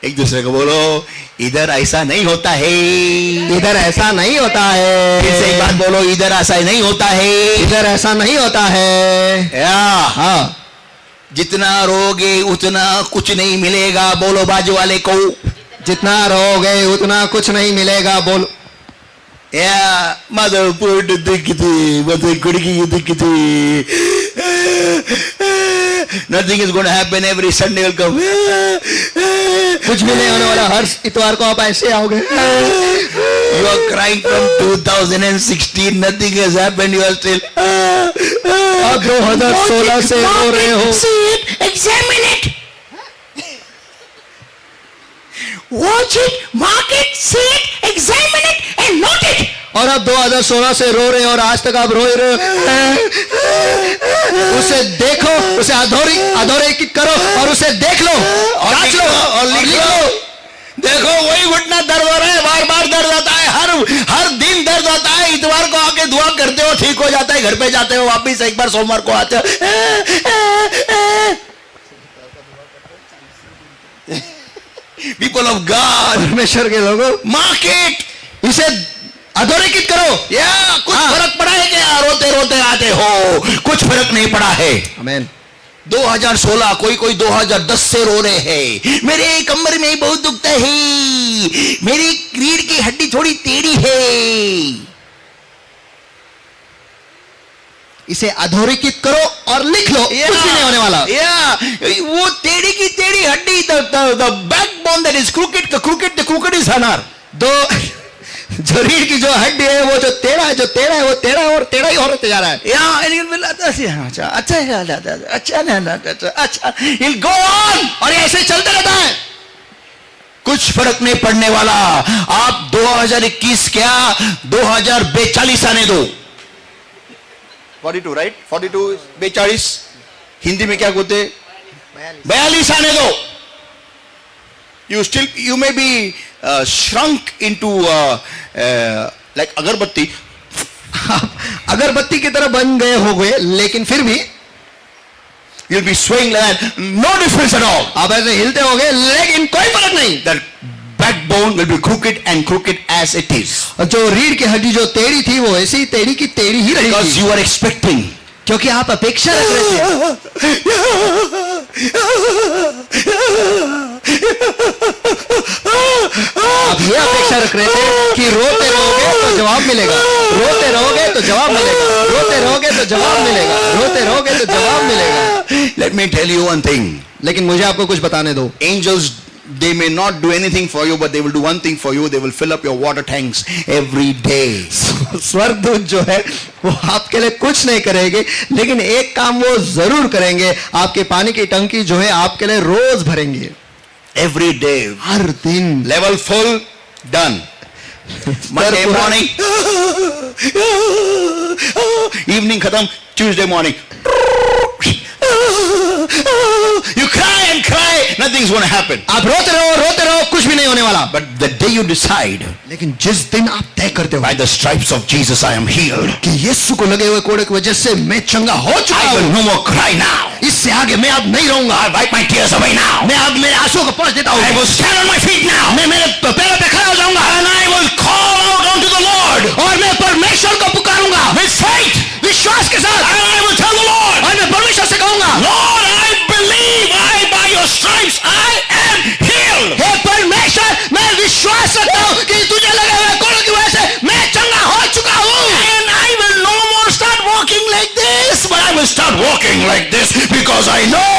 एक दूसरे को बोलो, इधर ऐसा नहीं होता है। इधर ऐसा नहीं होता फिर से एक है, बात बोलो, इधर ऐसा नहीं होता है। इधर ऐसा नहीं होता है। हाँ, जितना रोगे उतना कुछ नहीं मिलेगा। बोलो बाजू वाले को। जितना रोगे उतना कुछ नहीं मिलेगा। बोलो मदर दिखती मदर कुड़की दिखती। Nothing is going to happen. Every Sunday will come. कुछ भी नहीं होने वाला, हर इतवार को आप ऐसे आओगे। You are crying from 2016. Nothing has happened. You are still. आप 2016 से रो रहे हो। See it. Examine it. Watch it. Mark it. See it. Examine it. And note it. और आप 2016 से रो रहे हो और आज तक आप रो ही रहे हो। उसे देखो, उसे अधोरेखित करो और उसे देख लो, जांच लो और लिख लो। देखो वही घुटना दर्द हो रहा है, बार बार दर्द होता है, हर दिन दर्द होता है। इतवार को आके दुआ करते हो, ठीक हो जाता है, घर पे जाते हो वापिस, एक बार सोमवार को आते हो। People of God, परमेश्वर के लोगों, market, इसे अधोरेखित करो। कुछ फर्क पड़ा है क्या? रोते रोते आते हो, कुछ फर्क नहीं पड़ा है। आमीन। 2016 कोई 2010 से रो रहे हैं। मेरे कमर में बहुत दुखता है, मेरी रीढ़ की हड्डी थोड़ी टेढ़ी है। इसे अधोरेखित करो और लिख लो, कुछ भी नहीं होने वाला। वो टेढ़ी की टेढ़ी हड्डी, the backbone that is crooked, the crooked is हनार। जो रीढ़ की जो हड्डी है वो जो टेढ़ा है, वो टेढ़ा और टेढ़ा ही होते जा रहा है। अच्छा, he'll go on, और ये ऐसे चलते रहता है, कुछ फर्क नहीं पड़ने वाला। आप 2021 क्या 2042 आने दो। 42 राइट, 42 42 हिंदी में क्या बोलते? 42 आने दो। You may be shrunk into like अगरबत्ती। आप अगरबत्ती की तरह बन गए हो गए, लेकिन फिर भी you'll be swaying like that, no difference at all। आप ऐसे हिलते होगे लेकिन कोई फर्क नहीं। That backbone will be crooked and crooked as it is, और जो रीढ़ की हड्डी जो टेढ़ी थी वो ऐसी टेढ़ी की टेढ़ी ही because रहेगी, you are expecting। क्योंकि आप अपेक्षा रख रहे थे। आप ये अपेक्षा रख रहे थे कि रोते रहोगे तो जवाब मिलेगा, रोते रहोगे तो जवाब मिलेगा, रोते रहोगे तो जवाब मिलेगा, रोते रहोगे तो जवाब मिलेगा। Let me tell you one thing, लेकिन मुझे आपको कुछ बताने दो। angels They may not do anything for you, but they will do one thing for you. They will fill up your water tanks every day. स्वर्गदूत जो है वो आपके लिए कुछ नहीं करेंगे, लेकिन एक काम वो जरूर करेंगे, आपके पानी की टंकी जो है आपके लिए रोज भरेंगे, Every day. हर दिन। Level full, done. Monday morning. Evening khatam, Tuesday morning. You cry and cry, nothing's going to happen. आप रोते रहो, कुछ भी नहीं होने वाला। But the day you decide, लेकिन जिस दिन आप तय करते हो by the stripes of Jesus I am healed, कि यीशु को लगे हुए कोड़े की वजह से मैं चंगा हो चुका I will हूं, no more cry now. इससे आगे मैं अब नहीं रहूंगा, I wipe my tears away now. मैं अब मेरे आंसुओं को पोंछ देता हूं, I will stand on my feet now. मैं मेरे पैरों पे खड़ा हो जाऊंगा, And I will call out unto the Lord और मैं परमेश्वर को पुकारूंगा with faith. विश्वास के साथ, And I will tell the Lord, और मैं परमेश्वर से कहूंगा, Lord, I believe by your stripes I am healed. हे परमेश्वर, मैं विश्वास करता हूं कि तुझे लगे हुए कोड़ों की वजह से मैं चंगा हो चुका हूं। And I will no more start walking like this, but I will start walking like this because I know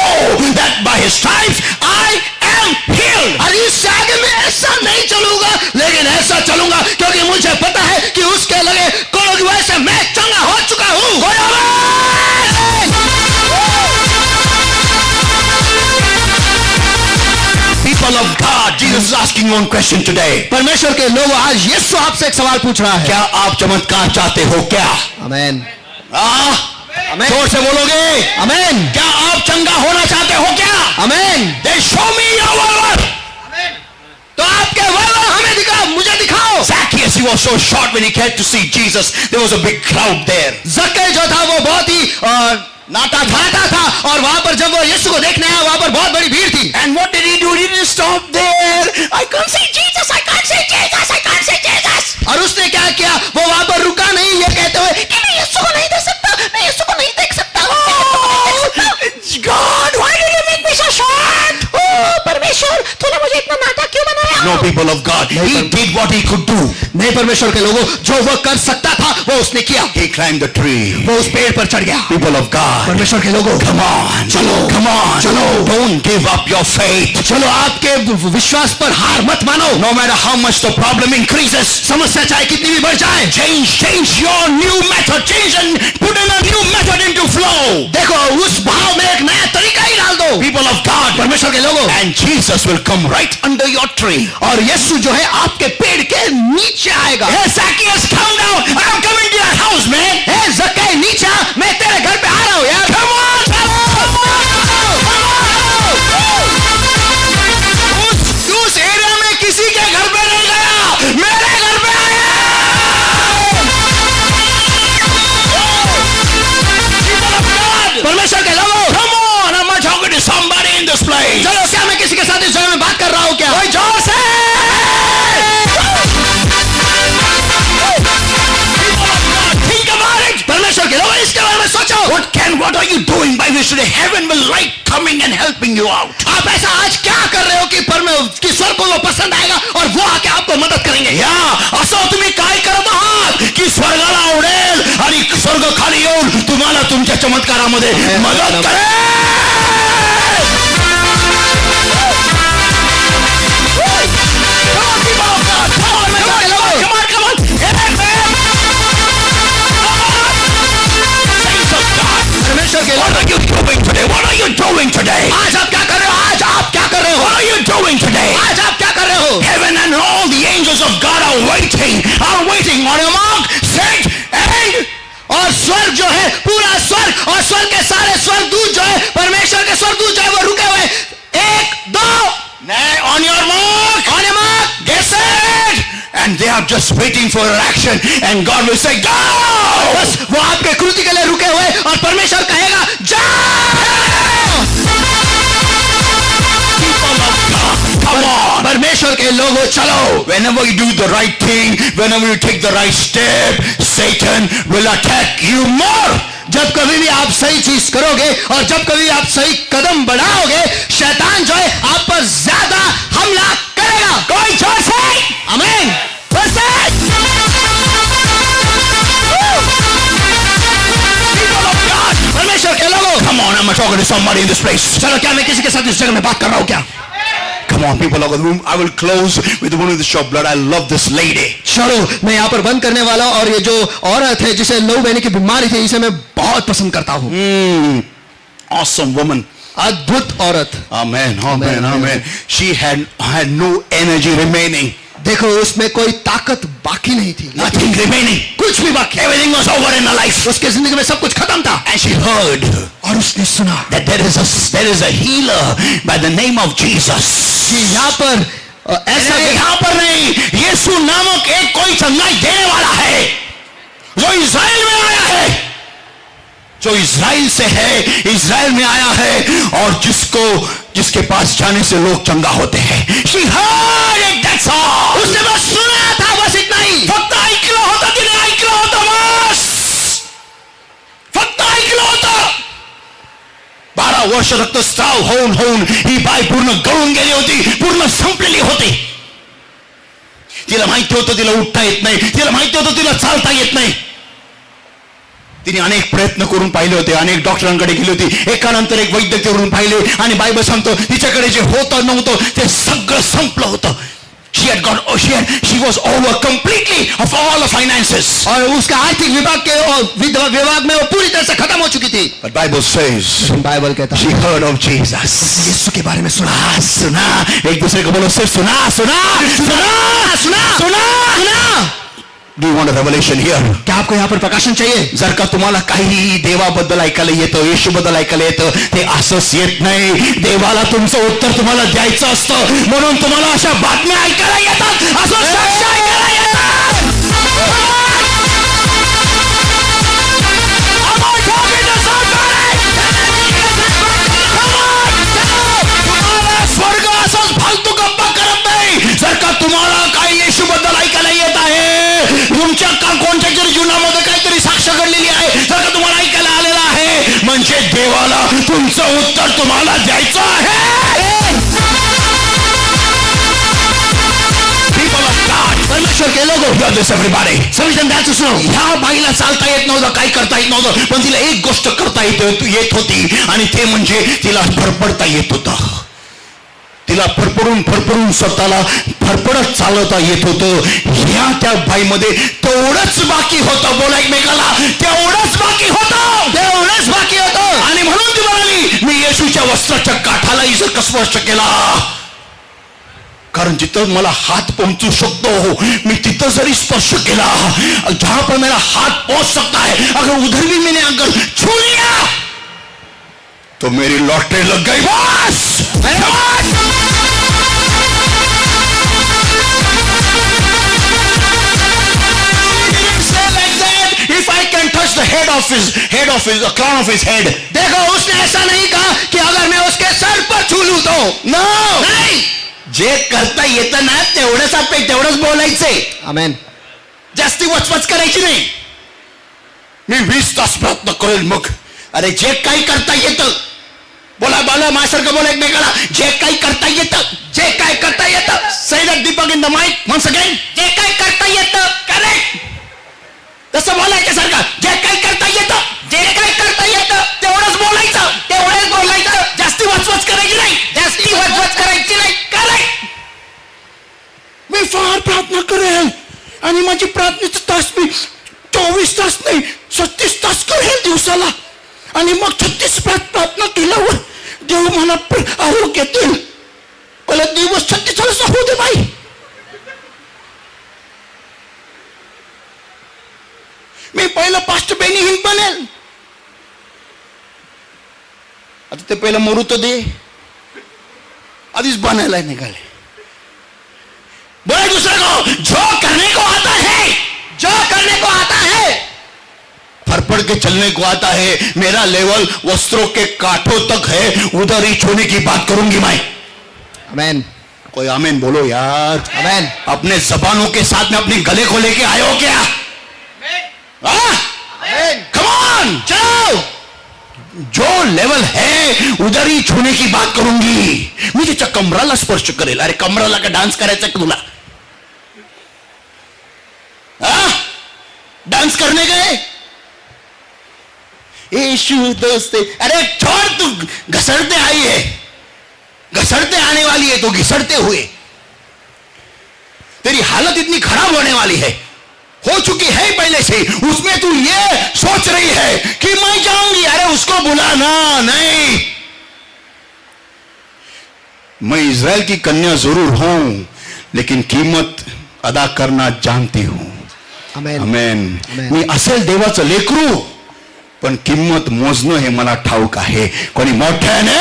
that by his stripes I am healed. और इससे आगे मैं ऐसा नहीं चलूंगा, लेकिन ऐसा चलूंगा क्योंकि मुझे पता है कि उसके लगे कोड़ों की वजह से मैं चंगा हो चुका हूं। People of God, Jesus is asking one question today. परमेश्वर के लोगों, आज यीशु आपसे एक सवाल पूछ रहा है। क्या आप चमत्कार चाहते हो क्या? आमेन, आमेन। जोर से बोलोगे? आमेन, क्या आप चंगा होना चाहते हो क्या? आमेन। Then show me your word. तो आपके वैभव हमें दिखाओ, मुझे दिखाओ। Zacchaeus, he was so short when he came to see Jesus. There was a big crowd there. जक्कई जो था वो बहुत ही नाटा था और वहां पर जब वो यीशु को देखने आया वहां पर बहुत बड़ी भीड़ थी। And what did he do? He didn't stop there. I can't see Jesus. I can't see Jesus. I can't see Jesus. और उसने क्या किया, वो वहां पर रुका नहीं ये कहते हुए कि मैं यीशु को नहीं देख सकता, मैं यीशु को नहीं देख सकता। God, why did you make me so short? परमेश्वर, तूने मुझे इतना नाटा क्यों बनाया? No, people of God. He did what he could do. नहीं परमेश्वर के लोगों, जो वो कर सकता था वो उसने किया। He climbed the tree. वो उस पेड़ पर चढ़ गया। People of God. परमेश्वर के लोगों, Come on. चलो, Come on. चलो। Don't give up your faith. चलो आपके विश्वास पर हार मत मानो। No matter how much the problem increases. समस्या चाहे कितनी भी बढ़ जाए, Change your new method. Change and put in a new method into flow. देखो उस भाव में एक नया तरीका ही डाल दो। People of God. परमेश्वर के लोगों, And Jesus will come right under your tree. और यीशु जो है आपके पेड़ के नीचे आएगा। Hey, Zacchaeus, come down. I'm coming to your house, man. हे जक्कई, नीचे आ, मैं तेरे घर पे आ रहा हूँ यार। Come on. उस एरिया में किसी के घर पे नहीं गया, मेरे घर पे आया। People of God. परमेश्वर के लोगों, Come on. I'm not talking to somebody in this place. चलो क्या मैं किसी के साथ इस जगह में बात कर रहा हूँ क्या? कोई जोर से। Think about it. परमेश्वर के लोगों, इसके बारे में सोचो। What are you doing by which the heaven will like coming and helping you out? आप ऐसा आज क्या कर रहे हो कि स्वर्ग को वो पसंद आएगा और वो आके आपको मदद करेंगे? या असं तुम्ही काय करत आहात की स्वर्गाला आवडेल आणि स्वर्ग खाली येऊन तुम्हाला तुमच्या चमत्कारामध्ये मदत करेल. परमेश्वर के What are you doing today? What are you doing today? आज आप क्या कर रहे हो? आज आप क्या कर रहे हो? What are you doing today? आज आप क्या कर रहे हो? Heaven and all the angels of God are waiting on your mark, set, and और स्वर्ग जो है, पूरा स्वर्ग और स्वर्ग के सारे स्वर्गदूत जो है, परमेश्वर के स्वर्गदूत जो है वो रुके हुए, 1, 2, on your mark, get set, and they are just waiting for your action, and God will say, go! बस वो आपके कृति के लिए रुके हुए और परमेश्वर कहेगा जाओ। Come on! परमेश्वर के लोगों चलो। Whenever you do the right thing, whenever you take the right step, Satan will attack you more. जब कभी भी आप सही चीज करोगे और जब कभी आप सही कदम बढ़ाओगे, शैतान जो है आप पर ज्यादा हमला करेगा। कोई जोर से आमीन। परमेश्वर के लोगों, Come on, I'm talking to somebody in this place. चलो क्या मैं किसी के साथ इस जगह में बात कर रहा हूँ क्या? Come Come on, people of the room. I will close with the woman with the issue of blood. I love this lady. चलो मैं यहाँ पर बंद करने वाला हूं, और ये जो औरत है जिसे लहू बहने की बीमारी थी, इसे मैं बहुत पसंद करता हूँ. Awesome woman. अद्भुत औरत. Amen, amen, Amen. amen. She had no energy remaining. देखो उसमें कोई ताकत बाकी नहीं थी. Nothing remaining. कुछ भी बाकी. Everything was over in her life. उसके जिंदगी में सब कुछ खत्म था. And she heard और उसने सुना that there is a healer by the name of Jesus. कि यहाँ पर ऐसा यहाँ पर नहीं, यीशु नामक एक कोई चंगाई देने वाला है जो इज़राइल में आया है, जो इज़राइल से है, इज़राइल में आया है, और जिसके पास जाने से लोग चंगा होते हैं. She heard it, that's all. उसने बस सुना था, बस इतना ही. फक्त ऐकलं होतं, तिने ऐकलं होतं, बस फक्त ऐकलं होतं. 12 वर्ष रक्तस्राव होऊन ही बाई पूर्ण गळून गेली होती, पूर्ण संपलेली होती. तिला माहिती होतं तिला उठता येत नाही, तिला माहिती होतं तिला चालता येत नाही. तिने अनेक प्रयत्न करून पाहिले होते, अनेक डॉक्टरांकडे गेली होती, एकानंतर एक वैद्य करून पाहिले, आणि बायबल सांगतो तिच्याकडे जे होतं नव्हतं ते सगळं संपलं होतं. She was over completely of all the finances. और उसका आर्थिक विभाग में वो पूरी तरह से खत्म हो चुकी थी. But Bible says बाइबल कहता she है heard of Jesus. यीशु के बारे में सुना. सुना, एक दूसरे को बोलो, सिर्फ सुना सुना सुना सुना सुना. Do you want a revelation here? क्या आपको यहाँ पर प्रकाशन चाहिए? जर का तुम्हाला काही देवाबद्दल ऐकायला येतं, येशूबद्दल ऐकायला येतं, ते असंच येत नाही. देवाला तुमचं उत्तर तुम्हाला द्यायचं असतं, म्हणून तुम्हाला अशा बातम्या ऐकायला येतात, असं साक्ष ऐकायला येतात. स्वर्ग असंच फालतू गप्पा करत नाही. जर का तुम्हाला काही येशूबद्दल ऐकायला येत आहे, तुमच्या कोणत्या तरी जीवनामध्ये काहीतरी साक्ष घडलेली आहे, जर का तुम्हाला ऐकायला आलेला आहे, म्हणजे देवाला तुमचं उत्तर तुम्हाला द्यायचं आहे. People of God, परमेश्वर के लोगों, hear this everybody. सगळेजण द्यायचं सुनो. ह्या बाईला चालता येत नव्हतं, काही करता येत नव्हतं, पण तिला एक गोष्ट करता येत होती, आणि ते म्हणजे तिला फरफडता येत होतं. तिला फरफडून स्वतःला फरफडत चालवता येत होतं. ह्या त्या बाईमध्ये तेवढंच बाकी होतं. बोला एकमेकाला, तेवढंच बाकी होतं, तेवढंच बाकी होतं. आणि म्हणून ती म्हणाली, मी येशूच्या वस्त्राच्या काठालाही जर का स्पर्श केला, कारण जिथं मला हात पोहोचू शकतो, मी तिथं जरी स्पर्श केला, जहां पर मेरा हाथ पहुंच सकता है, अगर उधर भी मैंने अगर छू लिया तो मेरी लॉटरी लग गई. बस if I can touch the crown of his head. देखो उसने ऐसा नहीं कहा कि अगर मैं उसके सर पर छू लूं तो. No, नहीं. जे करता येतं ना तेवढंच बोलायचंय. आमेन. जास्ती वचवच करायची नाही. मी 20 तास प्रयत्न करेल मग. अरे जे काही करता येतं, बोला माझ्यासारखं बोला एकमेकाला, जे काही करता येतं, जे काही करता येतं. Say that Deepak in the mic once again. जे काही करता येतं, करेक्ट. तसं बोलायचं सारखं, जे काही करता येतं, जे काही करता येतं तेवढंच बोलायचं, जास्ती वचवच करायची नाही, जास्ती वचवच करायची नाही. करेक्ट. मी फार प्रार्थना करेल, आणि माझी प्रार्थनेचा तास मी 24 तास नाही 36 तास करेल दिवसाला, आणि मग 36 प्रार्थना केल्यावर देव मला आरोग्य देईल. मला दिवस 46 होऊ दे बाई. मी पहिलं पास्टर बेनी हिन बनेल. आता ते पहिलं मरू तर दे, आधीच बनायला निघाले. बोले दूसरे को, जो करने को आता है, फरफड़ के चलने को आता है. मेरा लेवल वस्त्रों के कांटों तक है, उधर ही छूने की बात करूंगी मैं. आमेन. कोई आमीन बोलो यार. आमेन. अपने जबानों के साथ में अपने गले को लेके आए हो क्या? Come on, चलो. जो लेवल है उधर ही छूने की बात करूंगी. मी तिच्या कमराला स्पर्श करेल. अरे कमराला का डान्स करायचा का तुला? डांस करने गए, यीशु दोस्त. अरे छोड़, तू घसड़ते आई है, घसड़ते आने वाली जाएंगे तो घिसटते हुए, तेरी हालत इतनी खराब होने वाली है, हो चुकी है पहले से, उसमें तू ये सोच रही है कि मैं जाऊंगी। अरे उसको बुलाना नहीं। मैं इज़राइल की कन्या जरूर हूं, लेकिन कीमत अदा करना जानती हूं. आमेन. आमेन. आमेन. मी असेल देवाचं लेकरू, पण किंमत मोजणं हे मला ठाऊक आहे. कोणी मोठ्याने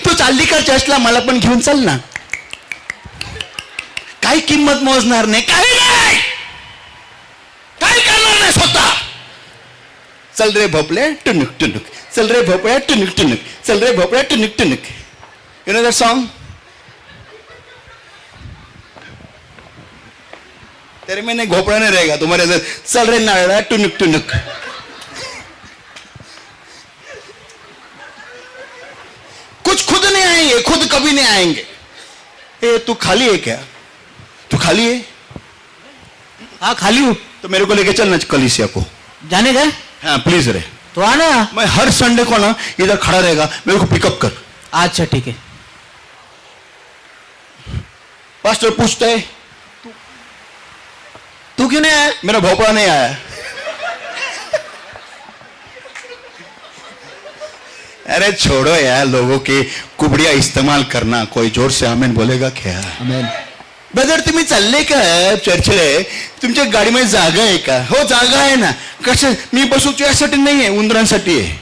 तू चालली का चर्चला, मला पण घेऊन चल ना. काही किंमत मोजणार नाही, काही नाही, काही करणार नाही स्वतः. चल रे भोपळे टुनुक टुनुक, चल रे भोपळ्या टुनुक टुनुक, चल रे भोपळ्या टुनुक टुनुक. You know that song? तेरे में नहीं घोपड़ा नहीं रहेगा तुम्हारे अंदर. चल रे नारळा टुनुक टुनुक. कुछ खुद नहीं आएंगे, खुद कभी नहीं आएंगे. ए तू खाली है क्या? तू खाली है? हाँ खाली हूँ. तो मेरे को लेके चलना कलीसिया को. जाने का? हाँ प्लीज रे. तो आना. मैं हर संडे को ना इधर खड़ा रहेगा, मेरे को पिकअप कर. अच्छा ठीक है. पास्टर पूछता है तू क्यों नहीं आया? मेरा भोपड़ा नहीं आया. अरे छोड़ो यार लोगों के कुबड़िया इस्तेमाल करना. कोई जोर से आमेन बोलेगा क्या? आमेन. ब्रदर तुम्ही चालले का चर्चले? तुमच्या गाडीमध्ये जागा आहे का? हो जागा आहे ना. कसं मी बसू तुझ्यासाठी नाही आहे, उंदरांसाठी आहे.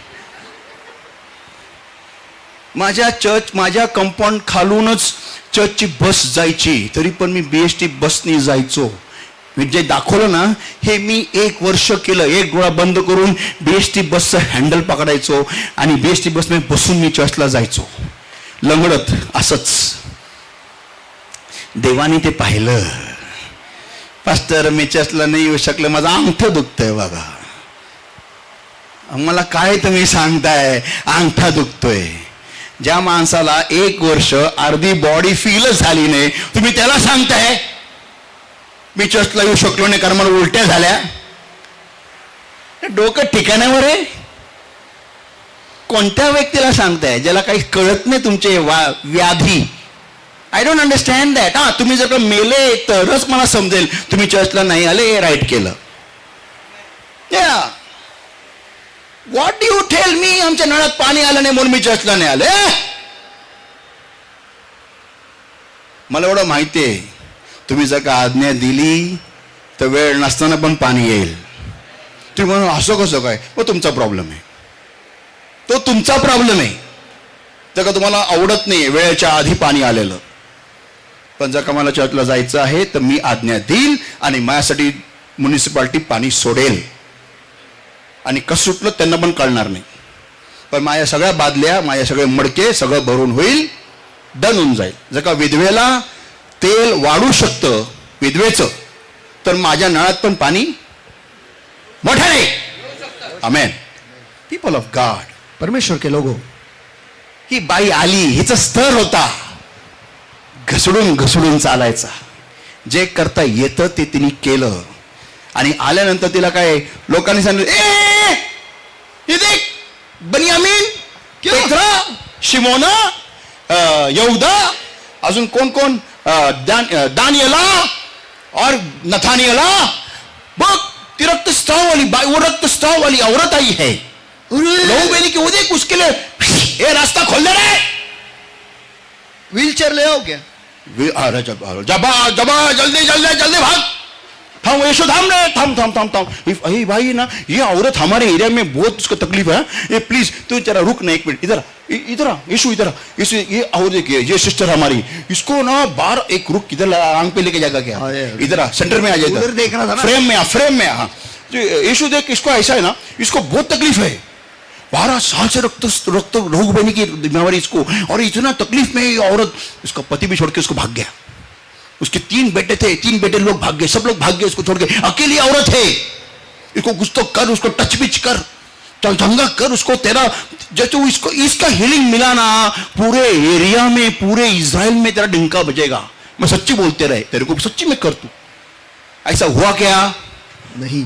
माझ्या माझ्या कंपाऊंड खालूनच चर्चची बस जायची, तरी पण मी बीएसटी बसनी जायचो. मी जे दाखवलं ना हे मी 1 वर्ष केलं. एक डोळा बंद करून बीएसटी बसचं हँडल पकडायचो आणि बीएसटी बसमध्ये बसून मी चर्चला जायचो लंगडत. असंच देवाने ते पाहिलं. पास्टर मी चर्चला नाही येऊ शकलं, माझं अंगठं दुखतंय बघा. मला काय तुम्ही सांगताय अंगठा दुखतोय? ज्या माणसाला 1 वर्ष अर्धी बॉडी फीलच झाली नाही, तुम्ही त्याला सांगताय मी चर्चला येऊ शकलो नाही कारण मला उलट्या झाल्या? डोकं ठिकाणावर आहे. कोणत्या व्यक्तीला सांगताय ज्याला काही कळत नाही तुमचे व्याधी? I don't understand that. हा तुम्ही जर का मेले तरच मला समजेल तुम्ही चर्चला नाही आले, राईट केलं. What do you tell me? आमच्या नळात पाणी आलं नाही म्हणून मी चर्चला नाही आले? मला एवढं माहिती आहे तुम्ही जर का आज्ञा दिली तर वेळ नसताना पण पाणी येईल. तुम्ही म्हणून असं कसं काय? मग तुमचा प्रॉब्लेम आहे, तो तुमचा प्रॉब्लेम आहे. जर का तुम्हाला आवडत नाही वेळेच्या आधी पाणी आलेलं, पण जर का मला चर्चला जायचं आहे तर मी आज्ञा देईल आणि माझ्यासाठी म्युनिसिपालिटी पाणी सोडेल. आणि कसं सुटलं त्यांना पण कळणार नाही, पण माझ्या सगळ्या बादल्या माझ्या सगळे मडके सगळं भरून होईल, डन होऊन जाईल. जर का विधवेला तेल वाढू शकतं विधवेचं, तर माझ्या नळात पण पाणी मोठं नाही. आमेन. पीपल ऑफ गॉड, परमेश्वर के लोगों, ही बाई आली, हिचा स्तर होता घसडून घसडून चालायचा. जे करता येतं ते तिने केलं. आणि आल्यानंतर तिला काय लोकांनी सांगितलं, ए हे देख बनियामीन, पेत्रा, शिमोना, यहूदा, अजून कोण कोण, दानियेला, और नथानियला बघ ती रक्तस्राव वाली वो रक्तस्राव वाली औरत आई है लहू बहनी की वो देख उसके लिए ये रास्ता खोल दे रहे व्हील चेयर ले आओ क्या? अरे जबा जबा जल्दी जल्दी जल्दी भाग थाम यशो थाम रे थाम थाम थाम थाम अरे भाई ना ये औरत हमारे एरिया में बहुत उसको तकलीफ है ये प्लीज तू जरा रुक ना एक मिनट इधर इधर यशु इधर यशु ये और देखिए ये सिस्टर हमारी इसको ना बाहर एक रुक इधर आंग पे लेके जाएगा क्या इधर सेंटर में आ जाए उधर देख रहा था ना फ्रेम में हाँ यशु देख इसको ऐसा है ना इसको बहुत तकलीफ है 12 साल से रक्त रोग बनी की बीमारी इसको और इतना तकलीफ में ये औरत उसका पति भी छोड़ के उसको भाग गया उसके 3 बेटे थे 3 बेटे लोग भाग गए सब लोग भाग गए उसको छोड़ के अकेली औरत है इसको कुछ तो कर उसको टच बिच कर चंगा कर उसको तेरा जैसे इसको इसका हीलिंग मिला ना पूरे एरिया में पूरे इजराइल में तेरा डिंका बजेगा मैं सच्ची बोलते रहे तेरे को सच्ची में कर तू ऐसा हुआ क्या नहीं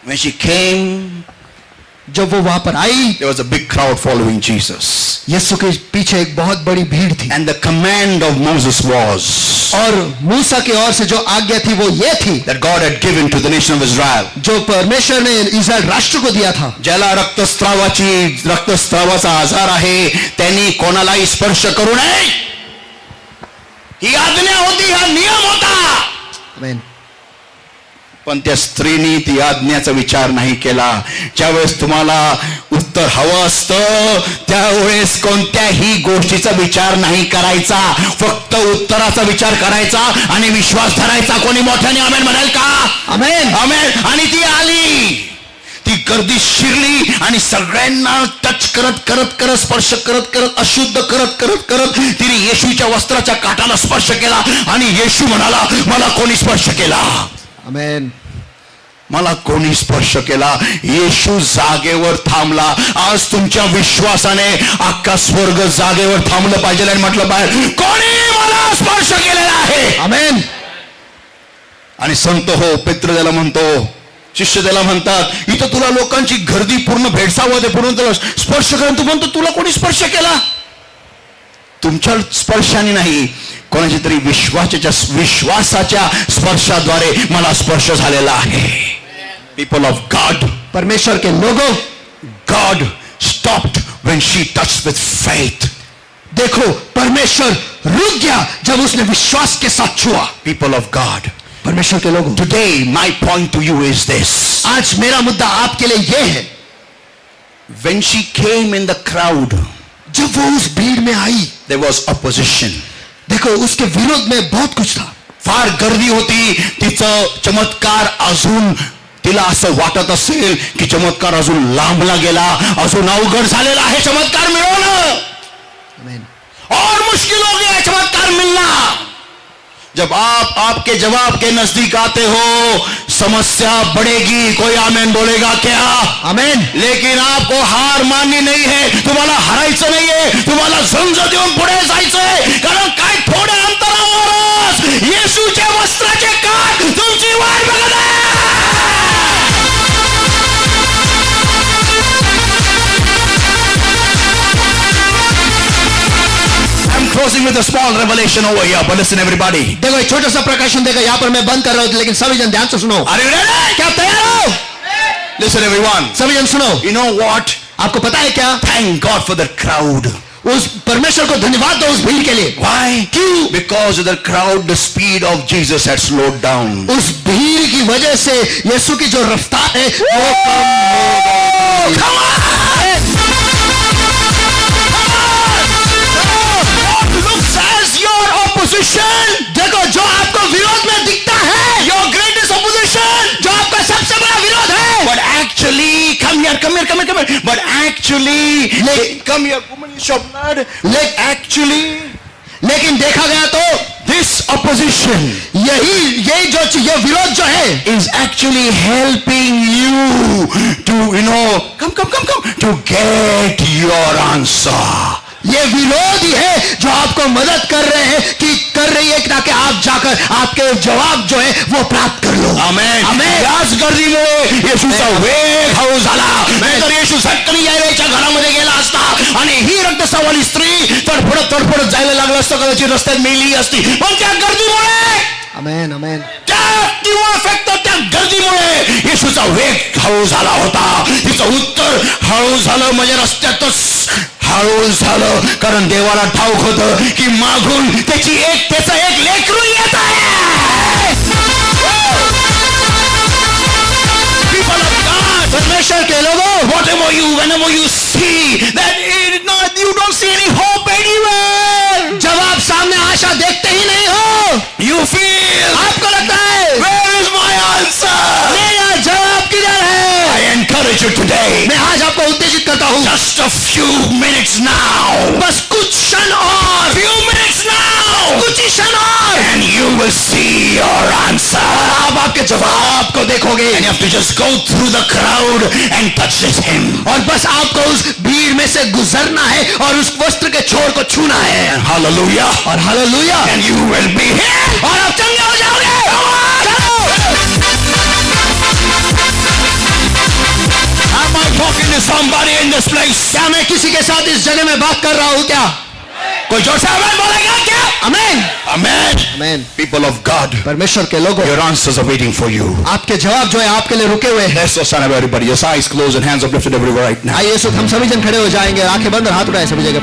When she came, जब वो वहां पर आई there was a big crowd following Jesus. यीशु के पीछे एक बहुत बड़ी भीड़ थी And the command of Moses was और मूसा की ओर से जो आज्ञा थी वो ये थी that God had given to the nation of Israel. जो परमेश्वर ने इस्राएल राष्ट्र को दिया था ज्याला रक्तस्रावाचा आजार आहे त्यांनी कोणालाही स्पर्श करू नये ही आज्ञा होती हा नियम होता आमेन पण त्या स्त्रीनी ती आज्ञाचा विचार नाही केला ज्यावेळेस तुम्हाला उत्तर हवं असतं त्यावेळेस कोणत्याही गोष्टीचा विचार नाही करायचा फक्त उत्तराचा विचार करायचा आणि विश्वास धरायचा कोणी मोठ्याने आमेन म्हणाल का आमेन आमेन आणि ती आली ती गर्दी शिरली आणि सगळ्यांना टच करत करत करत स्पर्श करत करत अशुद्ध करत करत करत तिने येशूच्या वस्त्राच्या काठाला स्पर्श केला आणि येशू म्हणाला मला कोणी स्पर्श केला आमेन मला कोणी स्पर्श केला येशू जागेवर थांबला आज तुमच्या विश्वासाने अख्खा स्वर्ग जागेवर थांबलं पाहिजे आणि म्हटलं पाहिजे कोणी मला स्पर्श केलेला आहे आमेन आणि संत हो पेत्र त्याला म्हणतो शिष्य त्याला म्हणतात इथं तुला लोकांची गर्दी पूर्ण भेडसावत आहे पूर्ण तुला स्पर्श करून तू म्हणतो तुला कोणी स्पर्श केला तुमच्या स्पर्शाने नाही कोणाच्या तरी विश्वासाच्या स्पर्शाद्वारे मला स्पर्श झालेला आहे पीपल ऑफ गॉड परमेश्वर के लोगों God stopped when she touched with faith देखो परमेश्वर रुक गया जब उसने विश्वास के साथ छुआ पीपल ऑफ गॉड परमेश्वर के लोगों today my point two you is this आज मेरा मुद्दा आपके लिए यह है when she came in the crowd जब वो उस भीड़ में आई देयर वाज अपोजिशन देखो उसके विरोध में बहुत कुछ था फार गर्दी होती तिचं चमत्कार अजून तिला असं वाटत असेल की चमत्कार अजून लांबला गेला अजून अवघड झालेला आहे चमत्कार मिळवणं और मुश्किल हो गया चमत्कार मिलना जब आप आपके जवाब के नजदीक आते हो समस्या बढ़ेगी कोई आमेन बोलेगा क्या आमेन लेकिन आपको हार माननी नहीं है तुम्हाला हरायचं नाहीये तुम्हाला झुंज देऊन पुढे जायचंय कारण काय थोड्या अंतरावरच येशूच्या वस्त्राचे काठ तुमची वाट बघत आहे I'm closing with a small revelation over here, but listen everybody. देखो एक छोटा सा प्रकाशन देगा यहाँ पर मैं बंद कर रहा हूँ लेकिन सभी जन ध्यान से सुनो Are you ready? क्या आप तैयार हो Listen everyone. सभी जन सुनो You know what? आपको पता है क्या Thank God for the crowd. उस परमेश्वर को धन्यवाद दो उस भीड़ के लिए Why? क्यों Because of the crowd, the speed of Jesus had slowed down. उस भीड़ की वजह से यीशु की जो रफ्तार है वो कम हो गई। Come on! What looks as your opposition? देखो जो आपको विरोध में दिखता है Your greatest opposition? जो आपका सबसे बड़ा विरोध है But actually, come here. But actually, come here, woman, you shall blood. Actually, लेकिन देखा गया तो this opposition ये विरोध जो है is actually helping you to, come, to get your answer. ये विरोध ही है जो आपको मदद कर रही है ताकि आप जाकर जाकर आपके जवाब जो है वो प्राप्त कर लो. आमेन. आमेन. याच गर्दीमुळे येशूचा वेग हळू झाला. नाहीतर येशू झटकन यायच्या घरामध्ये गेला असता आणि ही रक्तस्रावाली स्त्री तडफडत जायला लागलं असतं, कदाचित रस्त्यात मेली असती. पण त्या गर्दीमुळे, अमेन, अमेन. किंवा फक्त त्या गर्दीमुळे येशूचा वेग हळू झाला होता. तिचं उत्तर हळू झालं म्हणजे रस्त्यातच हळू झालं, कारण देवाला ठाऊक होतं की मागून त्याचं एक लेकरू येत आहे. People of God, परमेश्वर के लोगों, whenever you see that you don't see any hope anywhere, जब आप सामने आशा देखते ही नहीं हो, you feel, आपको लगता है where is my answer? मेरा जवाब किधर है? I encourage you today, मैं आज आपको उत्तेजित करता हूँ, just a few minutes now, बस कुछ क्षण और, few minutes now, कुछ ही क्षण और, and you will see your answer. आप आपके जवाब को देखोगे. And you have to just go through the crowd and touch him. और बस आपको उस भीड़ में से गुजरना है और उस वस्त्र के छोर को छूना है. And hallelujah. और hallelujah. And you will be here. और आप चंगे हो जाओगे. चलो. Am I talking to somebody in this place? क्या मैं किसी के साथ इस जगह में बात कर रहा हूँ क्या? कोई जोर से आमेन बोलेगा क्या? Amen. Amen. Amen. People of God, परमेश्वर के लोगों, your answers are waiting for you. आपके जवाब जो है आपके लिए रुके हुए हैं. Let's just stand up, everybody. Your eyes closed and hands uplifted everywhere right now. आइए हम सभी जन खड़े हो जाएंगे, आंखें बंद और हाथ उठाए सभी जगह पर.